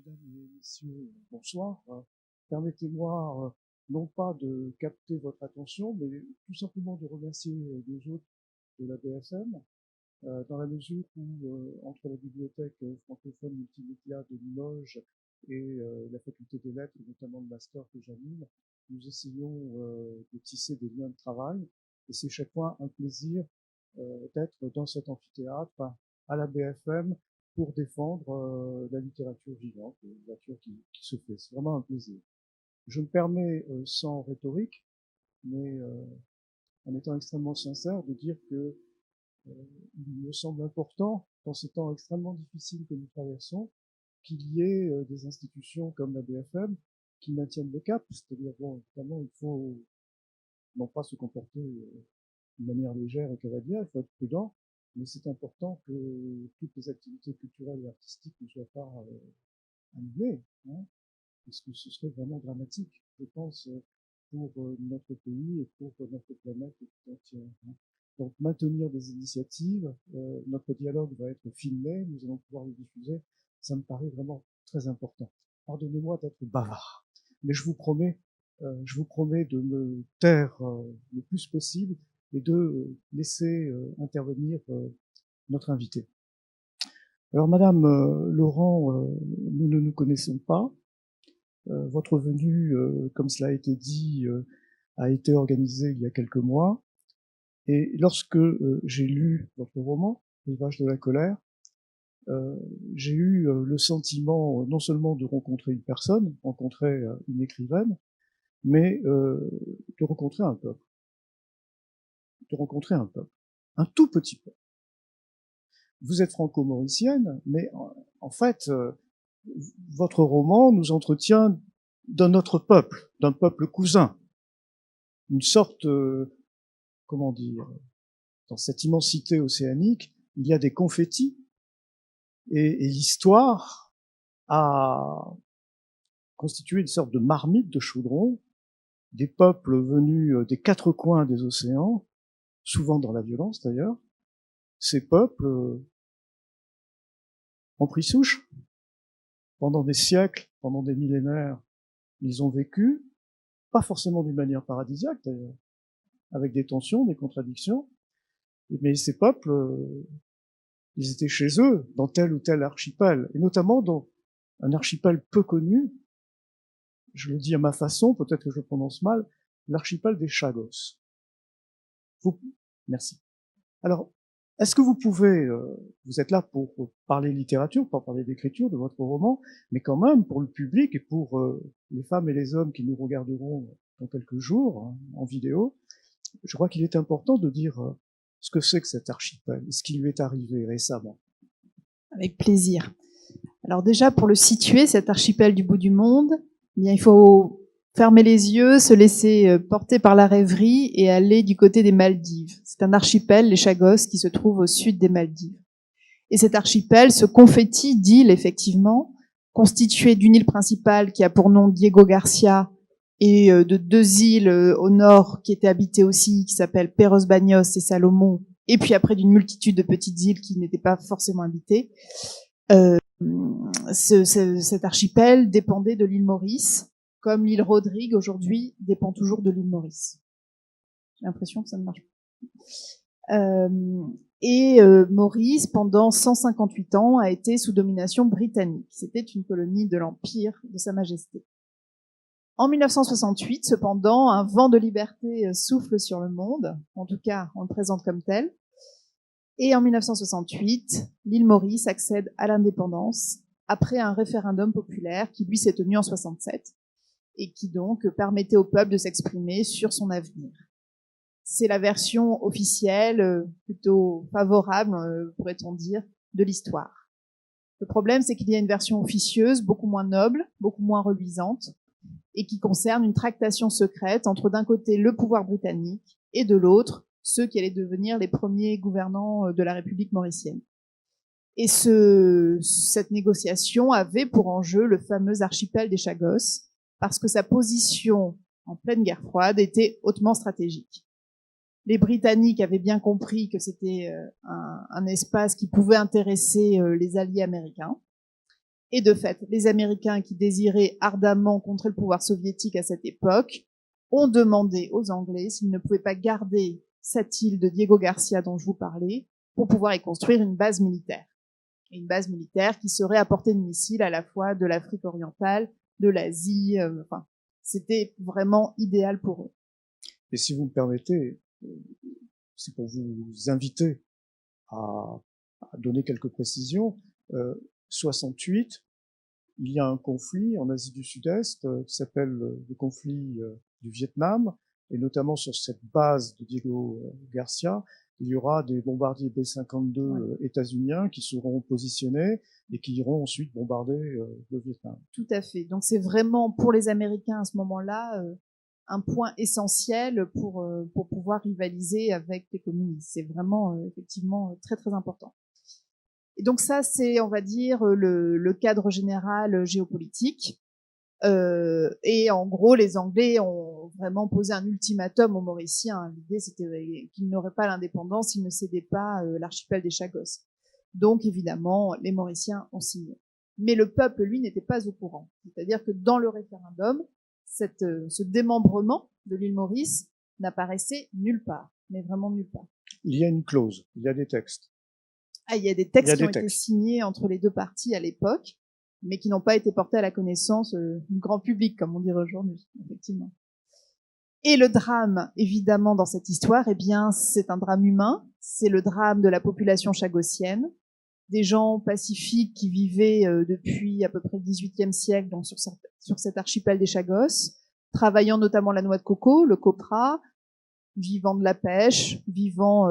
Mesdames et messieurs, bonsoir. Permettez-moi non pas de capter votre attention, mais tout simplement de remercier les hôtes de la BFM, dans la mesure où, entre la bibliothèque francophone multimédia de Limoges et la faculté des lettres, et notamment le master que j'anime, nous essayons de tisser des liens de travail. Et c'est chaque fois un plaisir d'être dans cet amphithéâtre à la BFM pour défendre la littérature vivante, la littérature qui se fait. C'est vraiment un plaisir. Je me permets, sans rhétorique, mais en étant extrêmement sincère, de dire que il me semble important, dans ces temps extrêmement difficiles que nous traversons, qu'il y ait des institutions comme la BFM qui maintiennent le cap, c'est-à-dire, bon, évidemment, il faut non pas se comporter de manière légère et cavalière, il faut être prudent, mais c'est important que toutes les activités culturelles et artistiques ne soient pas annulées, hein, parce que ce serait vraiment dramatique, je pense, pour notre pays et pour notre planète tout entière. Hein. Donc maintenir des initiatives, notre dialogue va être filmé, nous allons pouvoir le diffuser, ça me paraît vraiment très important. Pardonnez-moi d'être bavard, mais je vous promets de me taire le plus possible et de laisser intervenir notre invité. Alors Madame Laurent, nous ne nous connaissons pas. Votre venue, comme cela a été dit, a été organisée il y a quelques mois. Et lorsque j'ai lu votre roman, Rivage de la colère, j'ai eu le sentiment non seulement de rencontrer une personne, rencontrer une écrivaine, mais de rencontrer un peuple. Un tout petit peuple. Vous êtes franco-mauricienne, mais en fait, votre roman nous entretient d'un autre peuple, d'un peuple cousin. Une sorte, comment dire, dans cette immensité océanique, il y a des confettis, et l'histoire a constitué une sorte de marmite de chaudron, des peuples venus des quatre coins des océans, souvent dans la violence d'ailleurs. Ces peuples ont pris souche pendant des siècles, pendant des millénaires. Ils ont vécu, pas forcément d'une manière paradisiaque d'ailleurs, avec des tensions, des contradictions, mais ces peuples, ils étaient chez eux, dans tel ou tel archipel, et notamment dans un archipel peu connu, je le dis à ma façon, peut-être que je prononce mal, l'archipel des Chagos. Merci. Alors, est-ce que vous pouvez, vous êtes là pour parler littérature, pour parler d'écriture de votre roman, mais quand même pour le public et pour les femmes et les hommes qui nous regarderont dans quelques jours hein, en vidéo, je crois qu'il est important de dire ce que c'est que cet archipel, ce qui lui est arrivé récemment. Avec plaisir. Alors déjà, pour le situer, cet archipel du bout du monde, eh bien, il faut fermer les yeux, se laisser porter par la rêverie et aller du côté des Maldives. C'est un archipel, les Chagos, qui se trouve au sud des Maldives. Et cet archipel, ce confetti d'îles, effectivement, constitué d'une île principale qui a pour nom Diego Garcia et de deux îles au nord qui étaient habitées aussi, qui s'appellent Perros Banhos et Salomon, et puis après d'une multitude de petites îles qui n'étaient pas forcément habitées. Cet archipel dépendait de l'île Maurice, comme l'île Rodrigue aujourd'hui dépend toujours de l'île Maurice. J'ai l'impression que ça ne marche pas. Maurice, pendant 158 ans, a été sous domination britannique. C'était une colonie de l'Empire de Sa Majesté. En 1968, cependant, un vent de liberté souffle sur le monde, en tout cas, on le présente comme tel. Et en 1968, l'île Maurice accède à l'indépendance après un référendum populaire qui, lui, s'est tenu en 67 et qui donc permettait au peuple de s'exprimer sur son avenir. C'est la version officielle, plutôt favorable, pourrait-on dire, de l'histoire. Le problème, c'est qu'il y a une version officieuse, beaucoup moins noble, beaucoup moins reluisante, et qui concerne une tractation secrète entre d'un côté le pouvoir britannique et de l'autre ceux qui allaient devenir les premiers gouvernants de la République mauricienne. Et cette négociation avait pour enjeu le fameux archipel des Chagos, parce que sa position en pleine guerre froide était hautement stratégique. Les Britanniques avaient bien compris que c'était un espace qui pouvait intéresser les alliés américains, Et de fait, les Américains qui désiraient ardemment contrer le pouvoir soviétique à cette époque ont demandé aux Anglais s'ils ne pouvaient pas garder cette île de Diego Garcia dont je vous parlais pour pouvoir y construire une base militaire. Et une base militaire qui serait à portée de missile à la fois de l'Afrique orientale, de l'Asie, enfin, c'était vraiment idéal pour eux. Et si vous me permettez, c'est pour vous inviter à donner quelques précisions. 68, il y a un conflit en Asie du Sud-Est qui s'appelle le conflit du Vietnam, et notamment sur cette base de Diego Garcia, il y aura des bombardiers B-52 états-uniens qui seront positionnés et qui iront ensuite bombarder le Vietnam. Tout à fait. Donc c'est vraiment pour les Américains à ce moment-là un point essentiel pour pouvoir rivaliser avec les communistes. C'est vraiment effectivement très très important. Et donc ça, c'est, on va dire, le cadre général géopolitique. Et en gros, les Anglais ont vraiment posé un ultimatum aux Mauriciens. L'idée, c'était qu'ils n'auraient pas l'indépendance s'ils ne cédaient pas l'archipel des Chagos. Donc, évidemment, les Mauriciens ont signé. Mais le peuple, lui, n'était pas au courant. C'est-à-dire que dans le référendum, ce démembrement de l'île Maurice n'apparaissait nulle part, mais vraiment nulle part. Il y a une clause, il y a des textes. Ah, il y a des textes qui ont été signés entre les deux parties à l'époque, mais qui n'ont pas été portés à la connaissance du grand public, comme on dirait aujourd'hui, effectivement. Et le drame, évidemment, dans cette histoire, eh bien, c'est un drame humain. C'est le drame de la population chagossienne, des gens pacifiques qui vivaient depuis à peu près le XVIIIe siècle donc sur cet archipel des Chagos, travaillant notamment la noix de coco, le copra, vivant de la pêche, vivant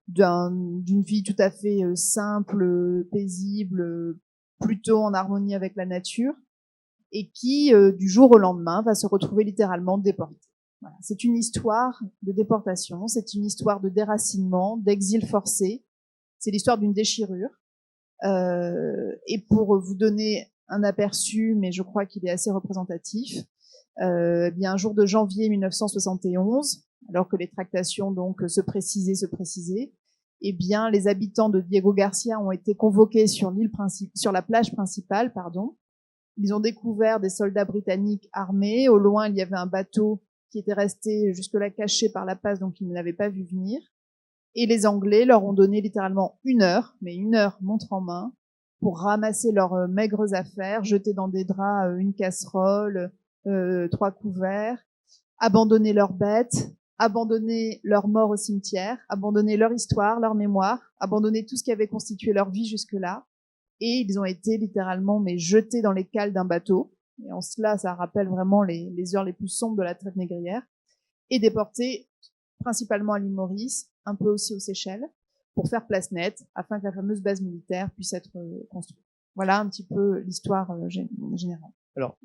d'une vie tout à fait simple, paisible, plutôt en harmonie avec la nature, et qui, du jour au lendemain, va se retrouver littéralement déporté. Voilà. C'est une histoire de déportation, c'est une histoire de déracinement, d'exil forcé, c'est l'histoire d'une déchirure. Et pour vous donner un aperçu, mais je crois qu'il est assez représentatif, bien un jour de janvier 1971, alors que les tractations donc se précisaient, eh bien les habitants de Diego Garcia ont été convoqués sur la plage principale, pardon. Ils ont découvert des soldats britanniques armés. Au loin, il y avait un bateau qui était resté jusque-là caché par la passe, donc ils ne l'avaient pas vu venir. Et les Anglais leur ont donné littéralement une heure montre en main, pour ramasser leurs maigres affaires, jeter dans des draps une casserole, 3 couverts, abandonner leurs bêtes, abandonner leurs morts au cimetière, abandonner leur histoire, leur mémoire, abandonner tout ce qui avait constitué leur vie jusque-là. Et ils ont été littéralement jetés dans les cales d'un bateau. Et en cela, ça rappelle vraiment les heures les plus sombres de la traite négrière. Et déportés principalement à l'île Maurice, un peu aussi aux Seychelles, pour faire place nette, afin que la fameuse base militaire puisse être construite. Voilà un petit peu l'histoire générale. Alors,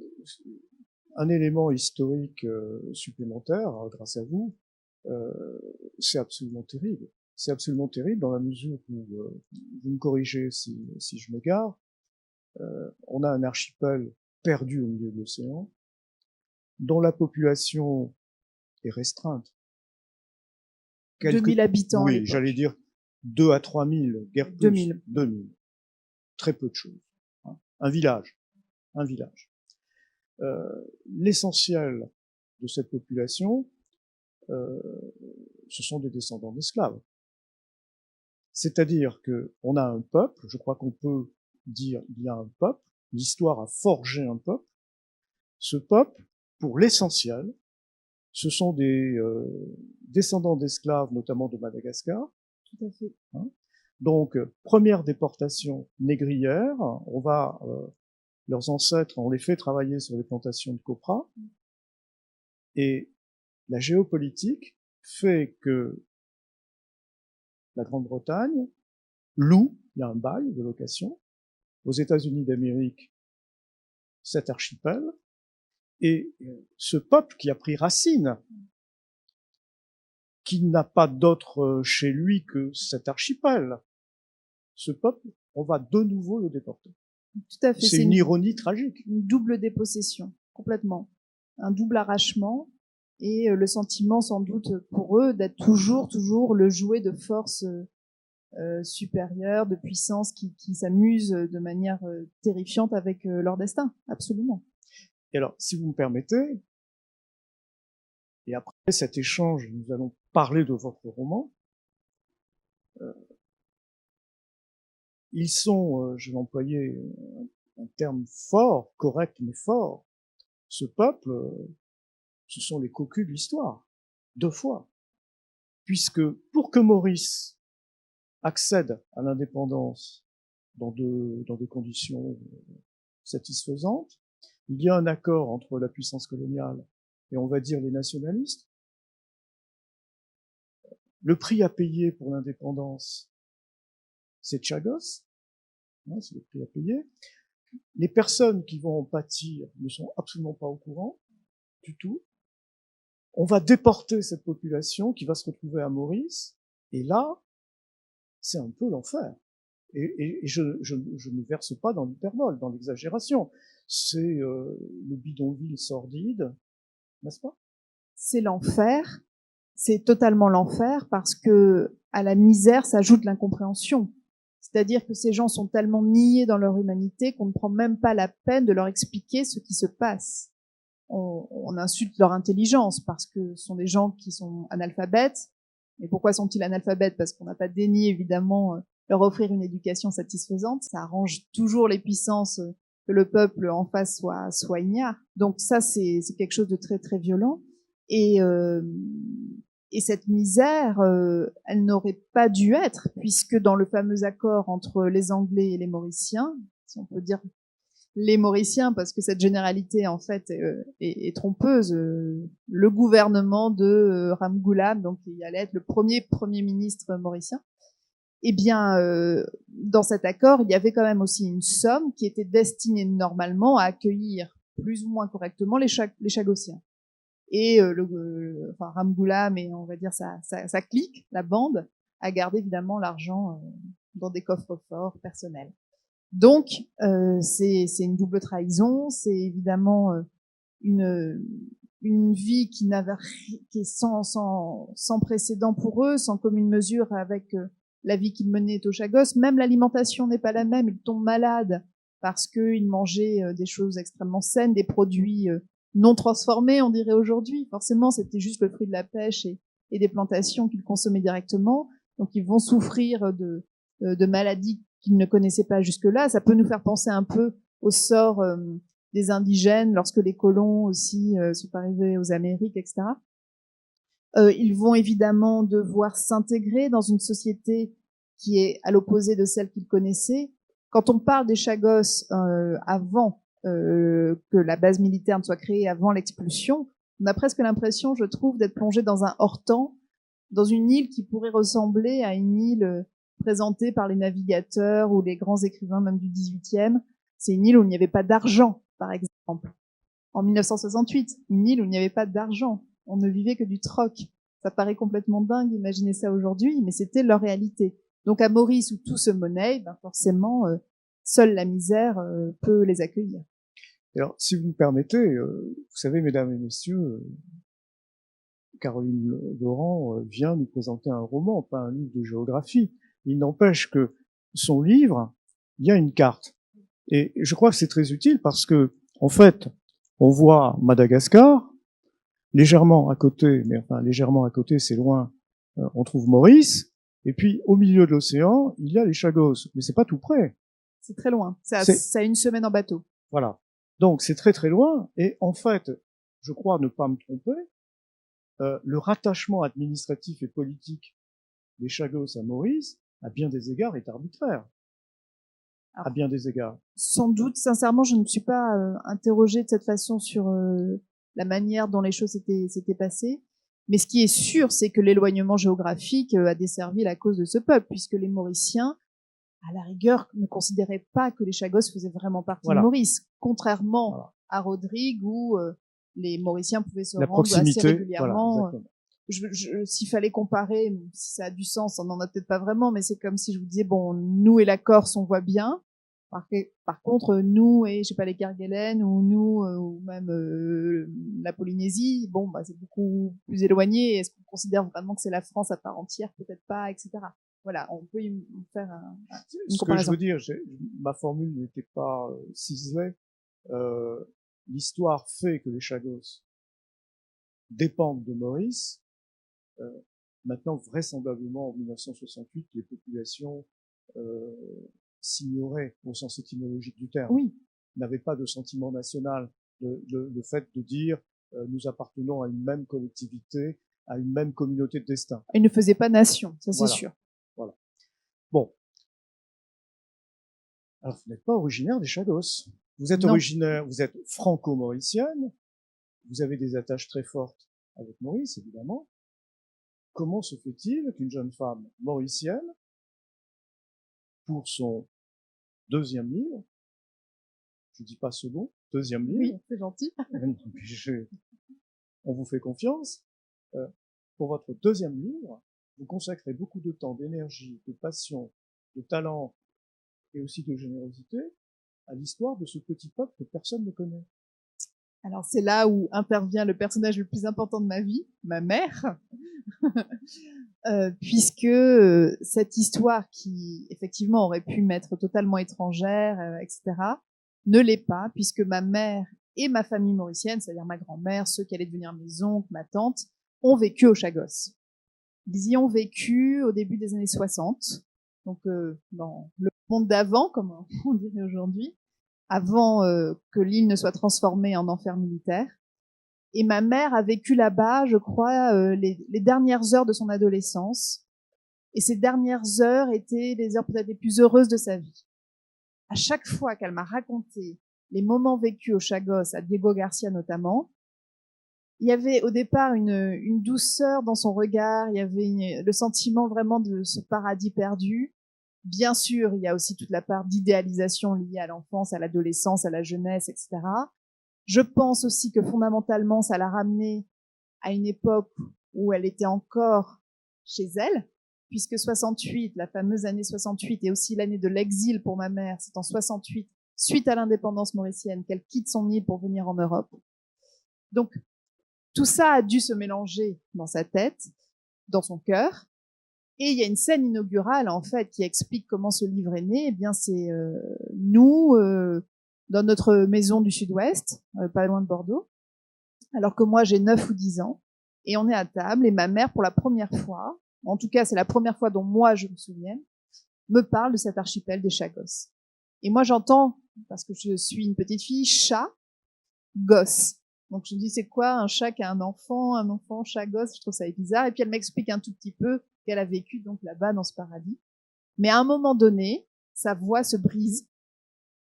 un élément historique supplémentaire, grâce à vous, c'est absolument terrible. C'est absolument terrible dans la mesure où, vous me corrigez si je m'égare, on a un archipel perdu au milieu de l'océan, dont la population est restreinte. 2000 habitants. Oui, j'allais dire 2 à 3 000, guère plus. 2000. 2000. Très peu de choses. Hein. Un village. L'essentiel de cette population, ce sont des descendants d'esclaves. C'est-à-dire que on a un peuple, je crois qu'on peut dire il y a un peuple, l'histoire a forgé un peuple. Ce peuple, pour l'essentiel, ce sont des descendants d'esclaves, notamment de Madagascar. Tout à fait. Hein. Donc, première déportation négrière, leurs ancêtres, on les fait travailler sur les plantations de copra, et la géopolitique fait que la Grande-Bretagne loue, il y a un bail de location, aux États-Unis d'Amérique, cet archipel, et ce peuple qui a pris racine, qui n'a pas d'autre chez lui que cet archipel, ce peuple, on va de nouveau le déporter. Tout à fait. C'est une ironie tragique. Une double dépossession, complètement. Un double arrachement, et le sentiment sans doute pour eux d'être toujours le jouet de force supérieurs, de puissances qui s'amusent de manière terrifiante avec leur destin, absolument. Et alors, si vous me permettez, et après cet échange, nous allons parler de votre roman. Ils sont, je vais employer un terme fort, correct mais fort, ce peuple, ce sont les cocus de l'histoire, 2 fois. Puisque pour que Maurice accède à l'indépendance dans des conditions satisfaisantes, il y a un accord entre la puissance coloniale et on va dire les nationalistes. Le prix à payer pour l'indépendance, c'est Chagos, hein, c'est le prix à payer. Les personnes qui vont en pâtir ne sont absolument pas au courant du tout. On va déporter cette population qui va se retrouver à Maurice, et là, c'est un peu l'enfer. Et je ne verse pas dans l'hyperbole, dans l'exagération. C'est le bidonville sordide, n'est-ce pas? C'est l'enfer. C'est totalement l'enfer parce que à la misère s'ajoute l'incompréhension. C'est-à-dire que ces gens sont tellement niés dans leur humanité qu'on ne prend même pas la peine de leur expliquer ce qui se passe. On insulte leur intelligence parce que ce sont des gens qui sont analphabètes. Mais pourquoi sont-ils analphabètes? Parce qu'on n'a pas daigné, évidemment, leur offrir une éducation satisfaisante. Ça arrange toujours les puissances que le peuple en face soit ignare. Donc ça, c'est quelque chose de très, très violent. Et cette misère, elle n'aurait pas dû être, puisque dans le fameux accord entre les Anglais et les Mauriciens, si on peut dire les Mauriciens, parce que cette généralité en fait est trompeuse, le gouvernement de Ramgoolam, donc qui allait être le premier ministre mauricien, eh bien, dans cet accord, il y avait quand même aussi une somme qui était destinée normalement à accueillir plus ou moins correctement les Chagossiens. Et enfin, Ramgoolam et on va dire sa clique, la bande, a gardé évidemment l'argent dans des coffres forts personnels. Donc, c'est une double trahison, c'est évidemment une vie qui est sans précédent pour eux, sans commune mesure avec la vie qu'ils menaient au Chagos. Même l'alimentation n'est pas la même, ils tombent malades parce qu'ils mangeaient des choses extrêmement saines, des produits non transformés, on dirait aujourd'hui. Forcément, c'était juste le fruit de la pêche et des plantations qu'ils consommaient directement. Donc, ils vont souffrir de maladies qu'ils ne connaissaient pas jusque-là. Ça peut nous faire penser un peu au sort des indigènes lorsque les colons aussi sont arrivés aux Amériques, etc. Ils vont évidemment devoir s'intégrer dans une société qui est à l'opposé de celle qu'ils connaissaient. Quand on parle des Chagos avant que la base militaire ne soit créée, avant l'expulsion, on a presque l'impression, je trouve, d'être plongé dans un hors-temps, dans une île qui pourrait ressembler à une île présentée par les navigateurs ou les grands écrivains même du XVIIIe. C'est une île où il n'y avait pas d'argent, par exemple. En 1968, une île où il n'y avait pas d'argent. On ne vivait que du troc. Ça paraît complètement dingue d'imaginer ça aujourd'hui, mais c'était leur réalité. Donc à Maurice, où tout se monnaie, ben forcément, seule la misère peut les accueillir. Alors, si vous me permettez, vous savez, mesdames et messieurs, Caroline Laurent vient nous présenter un roman, pas un livre de géographie. Il n'empêche que son livre, il y a une carte. Et je crois que c'est très utile parce que, en fait, on voit Madagascar, légèrement à côté, mais enfin légèrement à côté, c'est loin, on trouve Maurice, et puis au milieu de l'océan, il y a les Chagos, mais c'est pas tout près. C'est très loin, ça a une semaine en bateau. Voilà. Donc c'est très très loin, et en fait, je crois ne pas me tromper, le rattachement administratif et politique des Chagos à Maurice, à bien des égards, est arbitraire. À bien des égards. Sans doute, sincèrement, je ne me suis pas interrogée de cette façon sur la manière dont les choses s'étaient passées. Mais ce qui est sûr, c'est que l'éloignement géographique a desservi la cause de ce peuple, puisque les Mauriciens, à la rigueur, ne considéraient pas que les Chagos faisaient vraiment partie de Maurice, contrairement à Rodrigue, où les Mauriciens pouvaient se rendre assez régulièrement. S'il fallait comparer, si ça a du sens, on n'en a peut-être pas vraiment, mais c'est comme si je vous disais, bon, nous et la Corse, on voit bien. Par contre, nous et, je sais pas, les Kerguelen, ou nous, ou même la Polynésie, bon, bah, c'est beaucoup plus éloigné. Est-ce qu'on considère vraiment que c'est la France à part entière? Peut-être pas, etc. voilà, on peut y faire une Ce que je comparaison. veux dire, ma formule n'était pas ciselée. L'histoire fait que les Chagos dépendent de Maurice. Maintenant, vraisemblablement, en 1968, les populations s'ignoraient au sens étymologique du terme. Oui. N'avaient pas de sentiment national. Le fait de dire nous appartenons à une même collectivité, à une même communauté de destin. Ils ne faisaient pas nation, ça Voilà. c'est sûr. Voilà. Bon. Alors, vous n'êtes pas originaire des Chagos. Vous êtes originaire, vous êtes franco-mauricienne. Vous avez des attaches très fortes avec Maurice, évidemment. Comment se fait-il qu'une jeune femme mauricienne, pour son deuxième livre, je dis pas second, deuxième livre. Oui, c'est gentil. On vous fait confiance. Pour votre deuxième livre, vous consacrez beaucoup de temps, d'énergie, de passion, de talent et aussi de générosité à l'histoire de ce petit peuple que personne ne connaît. Alors c'est là où intervient le personnage le plus important de ma vie, ma mère, puisque cette histoire qui effectivement aurait pu m'être totalement étrangère, etc., ne l'est pas, puisque ma mère et ma famille mauricienne, c'est-à-dire ma grand-mère, ceux qui allaient devenir mes oncles, ma tante, ont vécu aux Chagos. Ils y ont vécu au début des années 60, donc dans le monde d'avant, comme on dirait aujourd'hui, avant que l'île ne soit transformée en enfer militaire. Et ma mère a vécu là-bas, je crois, les dernières heures de son adolescence. Et ces dernières heures étaient les heures peut-être les plus heureuses de sa vie. À chaque fois qu'elle m'a raconté les moments vécus aux Chagos, à Diego Garcia notamment, il y avait au départ une douceur dans son regard, il y avait le sentiment vraiment de ce paradis perdu. Bien sûr, il y a aussi toute la part d'idéalisation liée à l'enfance, à l'adolescence, à la jeunesse, etc. Je pense aussi que fondamentalement, ça l'a ramenée à une époque où elle était encore chez elle, puisque 68, la fameuse année 68, et aussi l'année de l'exil pour ma mère, c'est en 68, suite à l'indépendance mauricienne, qu'elle quitte son île pour venir en Europe. Donc, tout ça a dû se mélanger dans sa tête, dans son cœur. Et il y a une scène inaugurale, en fait, qui explique comment ce livre est né. Eh bien, c'est nous, dans notre maison du Sud-Ouest, pas loin de Bordeaux, alors que moi, j'ai 9 ou 10 ans. Et on est à table, et ma mère, pour la première fois, en tout cas, c'est la première fois dont moi, je me souviens, me parle de cet archipel des Chagos. Et moi, j'entends, parce que je suis une petite fille, chat, gosse. Donc je me dis, c'est quoi un chat qui a un enfant, chat, gosse, je trouve ça bizarre. Et puis elle m'explique un tout petit peu qu'elle a vécu donc là-bas dans ce paradis. Mais à un moment donné, sa voix se brise,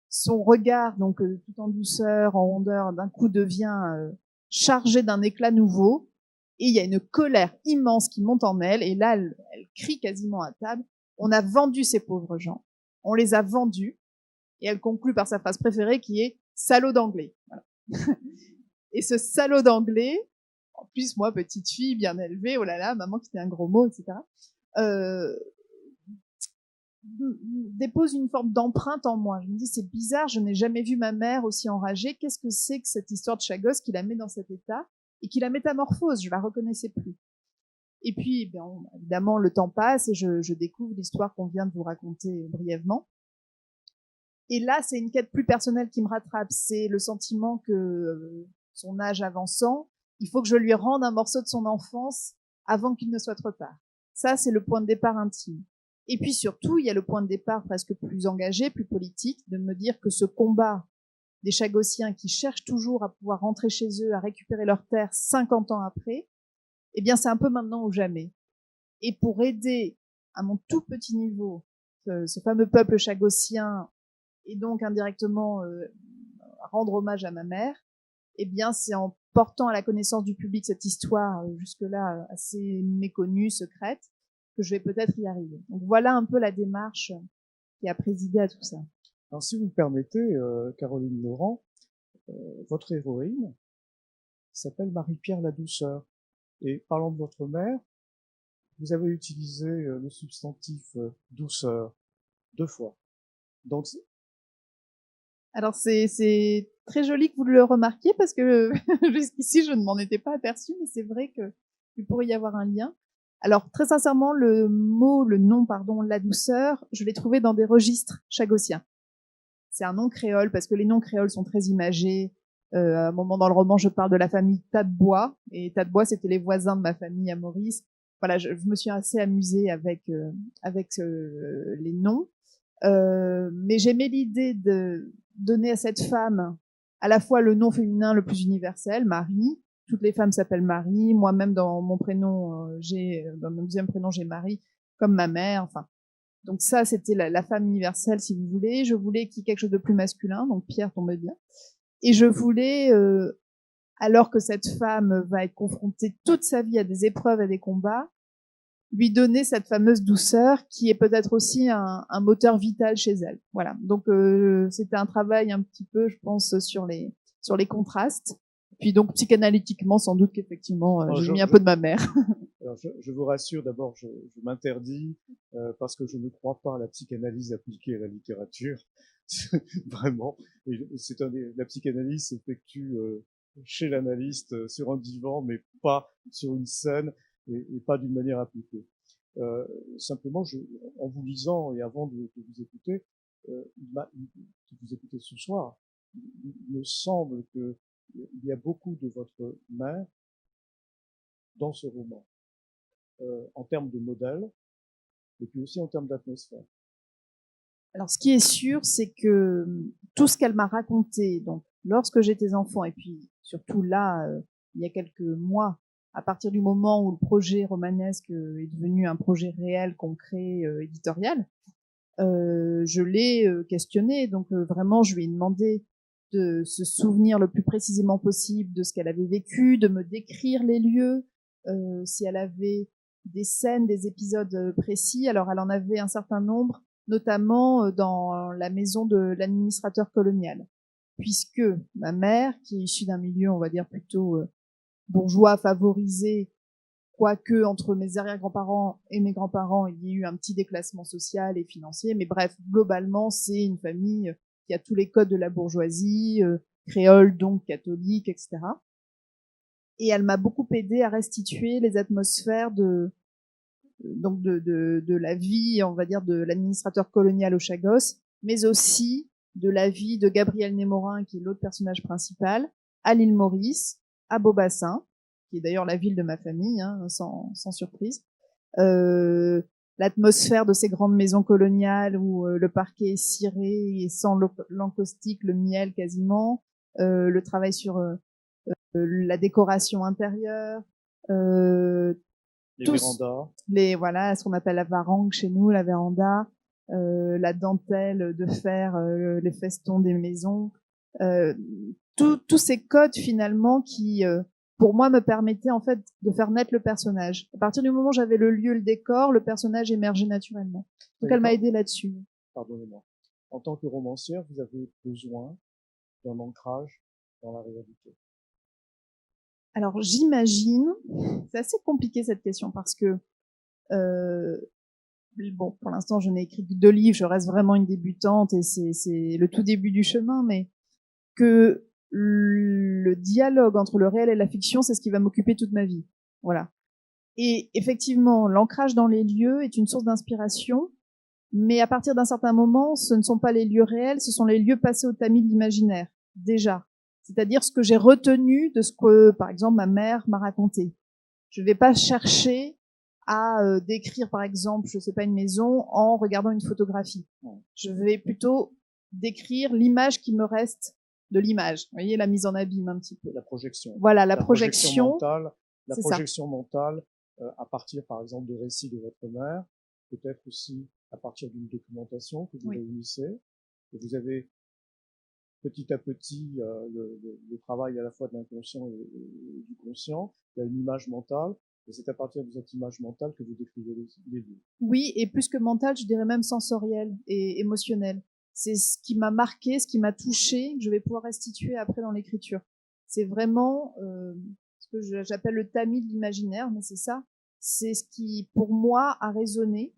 son regard, donc tout en douceur, en rondeur, d'un coup devient chargé d'un éclat nouveau, et il y a une colère immense qui monte en elle, et là, elle crie quasiment à table, on a vendu ces pauvres gens, on les a vendus, et elle conclut par sa phrase préférée qui est « salaud d'anglais ». Voilà. Et ce salaud d'anglais, en plus, moi, petite fille, bien élevée, oh là là, maman qui était un gros mot, etc., dépose une forme d'empreinte en moi. Je me dis, c'est bizarre, je n'ai jamais vu ma mère aussi enragée. Qu'est-ce que c'est que cette histoire de Chagos qui la met dans cet état et qui la métamorphose? Je la reconnaissais plus. Et puis, bien, évidemment, le temps passe et je découvre l'histoire qu'on vient de vous raconter brièvement. Et là, c'est une quête plus personnelle qui me rattrape. C'est le sentiment que, son âge avançant, il faut que je lui rende un morceau de son enfance avant qu'il ne soit trop tard. Ça, c'est le point de départ intime. Et puis surtout, il y a le point de départ presque plus engagé, plus politique, de me dire que ce combat des Chagossiens qui cherchent toujours à pouvoir rentrer chez eux, à récupérer leurs terres 50 ans après, eh bien, c'est un peu maintenant ou jamais. Et pour aider à mon tout petit niveau ce fameux peuple chagossien et donc indirectement rendre hommage à ma mère, eh bien, c'est en portant à la connaissance du public cette histoire jusque-là assez méconnue, secrète, que je vais peut-être y arriver. Donc voilà un peu la démarche qui a présidé à tout ça. Alors si vous me permettez, Caroline Laurent, votre héroïne s'appelle Marie-Pierre la Douceur. Et parlant de votre mère, vous avez utilisé le substantif douceur 2 fois. Donc, alors c'est très joli que vous le remarquiez parce que jusqu'ici je ne m'en étais pas aperçue, mais c'est vrai qu'il pourrait y avoir un lien. Alors, très sincèrement, le nom, la douceur, je l'ai trouvé dans des registres chagossiens. C'est un nom créole, parce que les noms créoles sont très imagés. À un moment dans le roman, je parle de la famille Tadebois, et Tadebois, c'était les voisins de ma famille à Maurice. Voilà, je me suis assez amusée avec les noms. Mais j'aimais l'idée de donner à cette femme à la fois le nom féminin le plus universel, Marie. Toutes les femmes s'appellent Marie. Moi-même, dans mon prénom, dans mon deuxième prénom, j'ai Marie, comme ma mère. Enfin, donc ça, c'était la femme universelle, si vous voulez. Je voulais qu'il y ait quelque chose de plus masculin, donc Pierre tombait bien. Et je voulais, alors que cette femme va être confrontée toute sa vie à des épreuves, à des combats, lui donner cette fameuse douceur qui est peut-être aussi un moteur vital chez elle. Voilà. Donc c'était un travail un petit peu, je pense, sur les contrastes. Puis donc psychanalytiquement, sans doute qu'effectivement, j'ai mis un peu de ma mère. Alors je vous rassure, d'abord, je m'interdis parce que je ne crois pas à la psychanalyse appliquée à la littérature. Vraiment. La psychanalyse s'effectue chez l'analyste sur un divan, mais pas sur une scène et pas d'une manière appliquée. Simplement, en vous lisant et avant de vous écouter, de vous écouter ce soir, il me semble que il y a beaucoup de votre mère dans ce roman, en termes de modèle, et puis aussi en termes d'atmosphère. Alors, ce qui est sûr, c'est que tout ce qu'elle m'a raconté, donc lorsque j'étais enfant, et puis surtout là, il y a quelques mois, à partir du moment où le projet romanesque est devenu un projet réel, concret, éditorial, je l'ai questionné. Donc vraiment, je lui ai demandé de se souvenir le plus précisément possible de ce qu'elle avait vécu, de me décrire les lieux, si elle avait des scènes, des épisodes précis. Alors elle en avait un certain nombre, notamment dans la maison de l'administrateur colonial, puisque ma mère, qui est issue d'un milieu, on va dire, plutôt bourgeois, favorisé, quoique entre mes arrière-grands-parents et mes grands-parents, il y ait eu un petit déclassement social et financier, mais bref, globalement, c'est une famille qui a tous les codes de la bourgeoisie, créole, donc catholique, etc. Et elle m'a beaucoup aidé à restituer les atmosphères de la vie, on va dire, de l'administrateur colonial au Chagos, mais aussi de la vie de Gabriel Némorin, qui est l'autre personnage principal, à l'île Maurice, à Beaubassin, qui est d'ailleurs la ville de ma famille, hein, sans surprise. L'atmosphère de ces grandes maisons coloniales où le parquet est ciré et sans l'encaustique, le miel quasiment, le travail sur la décoration intérieure, les vérandas. Voilà, ce qu'on appelle la varangue chez nous, la véranda, la dentelle de fer, les festons des maisons, tous ces codes finalement qui, pour moi, me permettaient en fait de faire naître le personnage. À partir du moment où j'avais le lieu, le décor, le personnage émergeait naturellement. Donc elle m'a aidé là-dessus. Pardonnez-moi. En tant que romancière, vous avez besoin d'un ancrage dans la réalité. Alors j'imagine, c'est assez compliqué cette question parce que bon, pour l'instant, je n'ai écrit que 2 livres, je reste vraiment une débutante et c'est le tout début du chemin, mais que le dialogue entre le réel et la fiction, c'est ce qui va m'occuper toute ma vie. Voilà. Et effectivement, l'ancrage dans les lieux est une source d'inspiration, mais à partir d'un certain moment, ce ne sont pas les lieux réels, ce sont les lieux passés au tamis de l'imaginaire, déjà. C'est-à-dire ce que j'ai retenu de ce que, par exemple, ma mère m'a raconté. Je ne vais pas chercher à décrire, par exemple, je sais pas, une maison en regardant une photographie. Je vais plutôt décrire l'image qui me reste de l'image. Vous voyez, la mise en abîme un petit peu. La projection. Voilà, la projection mentale. La projection mentale à partir, par exemple, de récits de votre mère, peut-être aussi à partir d'une documentation que vous réunissez. Et vous avez petit à petit le travail à la fois de l'inconscient et du conscient. Il y a une image mentale. Et c'est à partir de cette image mentale que vous décrivez les lieux. Oui, et plus que mentale, je dirais même sensorielle et émotionnelle. C'est ce qui m'a marqué, ce qui m'a touché, que je vais pouvoir restituer après dans l'écriture. C'est vraiment ce que j'appelle le tamis de l'imaginaire, mais c'est ça. C'est ce qui, pour moi, a résonné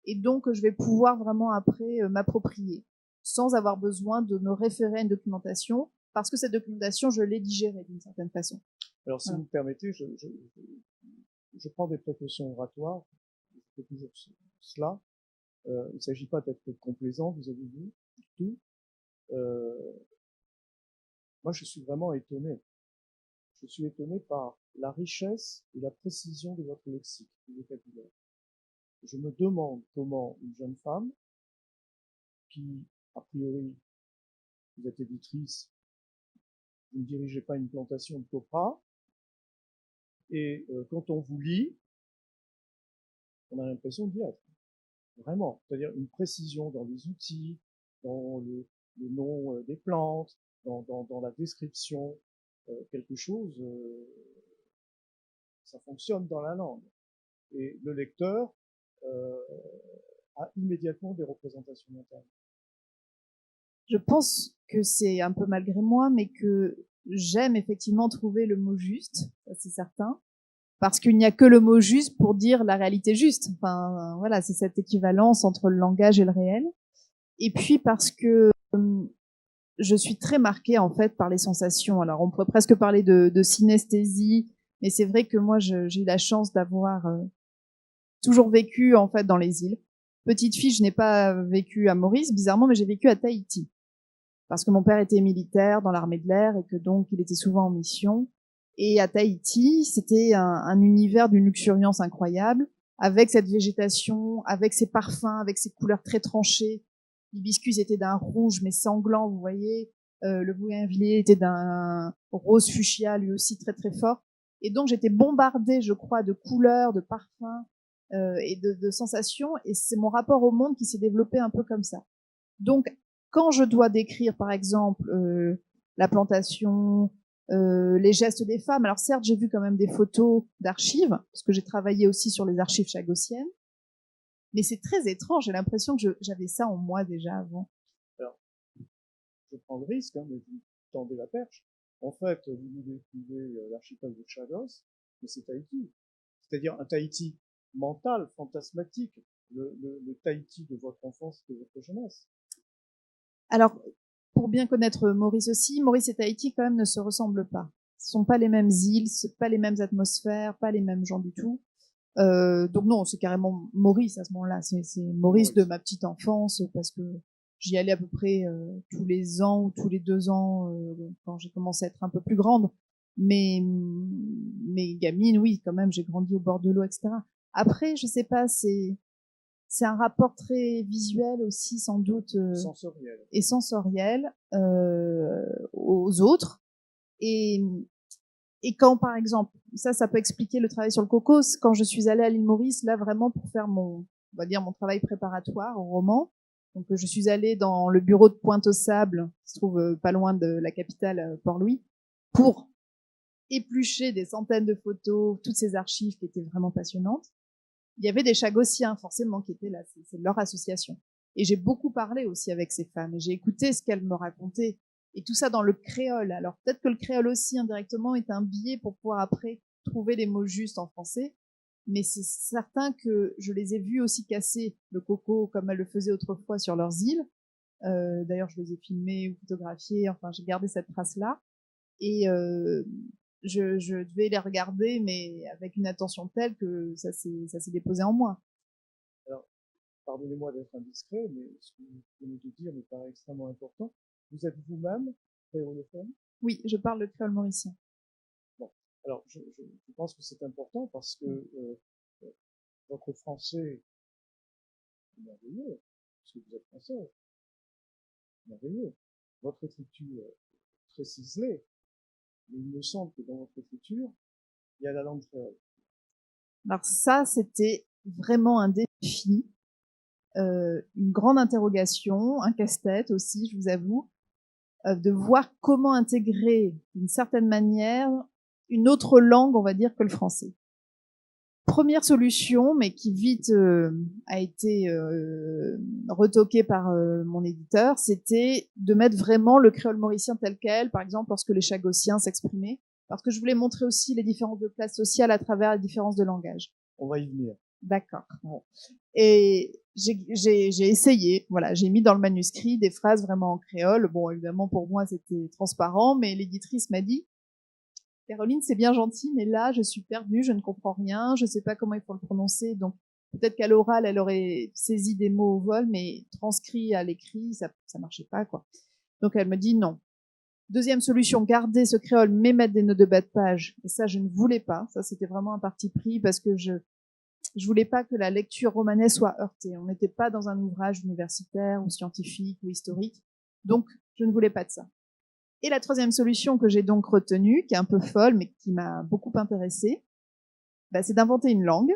et donc je vais pouvoir vraiment après m'approprier, sans avoir besoin de me référer à une documentation, parce que cette documentation, je l'ai digérée d'une certaine façon. Alors, si vous me permettez, je prends des précautions oratoires, je fais toujours cela. Il ne s'agit pas d'être complaisant vis-à-vis de vous, du tout. Moi, je suis vraiment étonné. Je suis étonné par la richesse et la précision de votre lexique, du vocabulaire. Je me demande comment une jeune femme, qui, a priori, vous êtes éditrice, vous ne dirigez pas une plantation de copra, et quand on vous lit, on a l'impression d'y être. Vraiment. C'est-à-dire une précision dans les outils, dans le nom des plantes, dans la description, quelque chose, ça fonctionne dans la langue. Et le lecteur a immédiatement des représentations mentales. Je pense que c'est un peu malgré moi, mais que j'aime effectivement trouver le mot juste, ça c'est certain, parce qu'il n'y a que le mot juste pour dire la réalité juste. Enfin, voilà, c'est cette équivalence entre le langage et le réel. Et puis parce que je suis très marquée en fait par les sensations. Alors on pourrait presque parler de synesthésie, mais c'est vrai que moi j'ai eu la chance d'avoir toujours vécu en fait dans les îles. Petite fille, je n'ai pas vécu à Maurice, bizarrement, mais j'ai vécu à Tahiti. Parce que mon père était militaire dans l'armée de l'air et que donc il était souvent en mission. Et à Tahiti, c'était un univers d'une luxuriance incroyable, avec cette végétation, avec ses parfums, avec ses couleurs très tranchées. L'hibiscus était d'un rouge mais sanglant, vous voyez. Le bougainvillier était d'un rose fuchsia, lui aussi très très fort. Et donc j'étais bombardée, je crois, de couleurs, de parfums et de sensations. Et c'est mon rapport au monde qui s'est développé un peu comme ça. Donc quand je dois décrire, par exemple, la plantation, les gestes des femmes, alors certes, j'ai vu quand même des photos d'archives, parce que j'ai travaillé aussi sur les archives chagossiennes, mais c'est très étrange, j'ai l'impression que j'avais ça en moi déjà avant. Alors, je prends le risque, hein, mais vous tendez la perche. En fait, vous nous décrivez l'archipel de Chagos, mais c'est Tahiti. C'est-à-dire un Tahiti mental, fantasmatique, le Tahiti de votre enfance, de votre jeunesse. Alors, pour bien connaître Maurice aussi, Maurice et Tahiti quand même ne se ressemblent pas. Ce sont pas les mêmes îles, pas les mêmes atmosphères, pas les mêmes gens du tout. Donc non, c'est carrément Maurice à ce moment-là. C'est Maurice de ma petite enfance parce que j'y allais à peu près tous les ans ou tous les 2 ans quand j'ai commencé à être un peu plus grande. Mais gamine, oui, quand même, j'ai grandi au bord de l'eau, etc. Après, je sais pas, c'est un rapport très visuel aussi, sans doute, sensoriel. et sensoriel aux autres. Et quand, par exemple, ça peut expliquer le travail sur le coco, quand je suis allée à l'île Maurice, là, vraiment pour faire on va dire, mon travail préparatoire au roman. Donc, je suis allée dans le bureau de Pointe-aux-Sables, qui se trouve pas loin de la capitale, Port-Louis, pour éplucher des centaines de photos, toutes ces archives qui étaient vraiment passionnantes. Il y avait des chagossiens, forcément, qui étaient là, c'est leur association. Et j'ai beaucoup parlé aussi avec ces femmes, et j'ai écouté ce qu'elles me racontaient, et tout ça dans le créole. Alors peut-être que le créole aussi, indirectement, est un biais pour pouvoir après trouver les mots justes en français, mais c'est certain que je les ai vues aussi casser le coco comme elles le faisaient autrefois sur leurs îles. D'ailleurs, je les ai filmés ou photographiés, enfin, j'ai gardé cette trace-là. Et je devais les regarder, mais avec une attention telle que ça s'est déposé en moi. Alors, pardonnez-moi d'être indiscret, mais ce que vous venez de dire me paraît extrêmement important. Vous êtes vous-même créolophone? Oui, je parle le créole mauricien. Bon, alors je pense que c'est important parce que votre français est merveilleux, parce que vous êtes français, merveilleux. Votre écriture est très ciselée, mais il me semble que dans votre écriture, il y a la langue créole. Alors ça, c'était vraiment un défi, une grande interrogation, un casse-tête aussi, je vous avoue, de voir comment intégrer d'une certaine manière une autre langue, on va dire, que le français. Première solution, mais qui vite a été retoquée par mon éditeur, c'était de mettre vraiment le créole mauricien tel quel, par exemple lorsque les chagossiens s'exprimaient, parce que je voulais montrer aussi les différences de classe sociale à travers les différences de langage. On va y venir. D'accord. Bon. Et j'ai essayé, voilà, j'ai mis dans le manuscrit des phrases vraiment en créole. Bon, évidemment, pour moi, c'était transparent, mais l'éditrice m'a dit, Caroline, c'est bien gentil, mais là, je suis perdue, je ne comprends rien, je ne sais pas comment il faut le prononcer. Donc, peut-être qu'à l'oral, elle aurait saisi des mots au vol, mais transcrit à l'écrit, ça marchait pas, quoi. Donc, elle me dit non. Deuxième solution, garder ce créole, mais mettre des notes de bas de page. Et ça, je ne voulais pas. Ça, c'était vraiment un parti pris parce que je voulais pas que la lecture romanesque soit heurtée. On n'était pas dans un ouvrage universitaire ou scientifique ou historique. Donc, je ne voulais pas de ça. Et la troisième solution que j'ai donc retenue, qui est un peu folle, mais qui m'a beaucoup intéressée, bah, c'est d'inventer une langue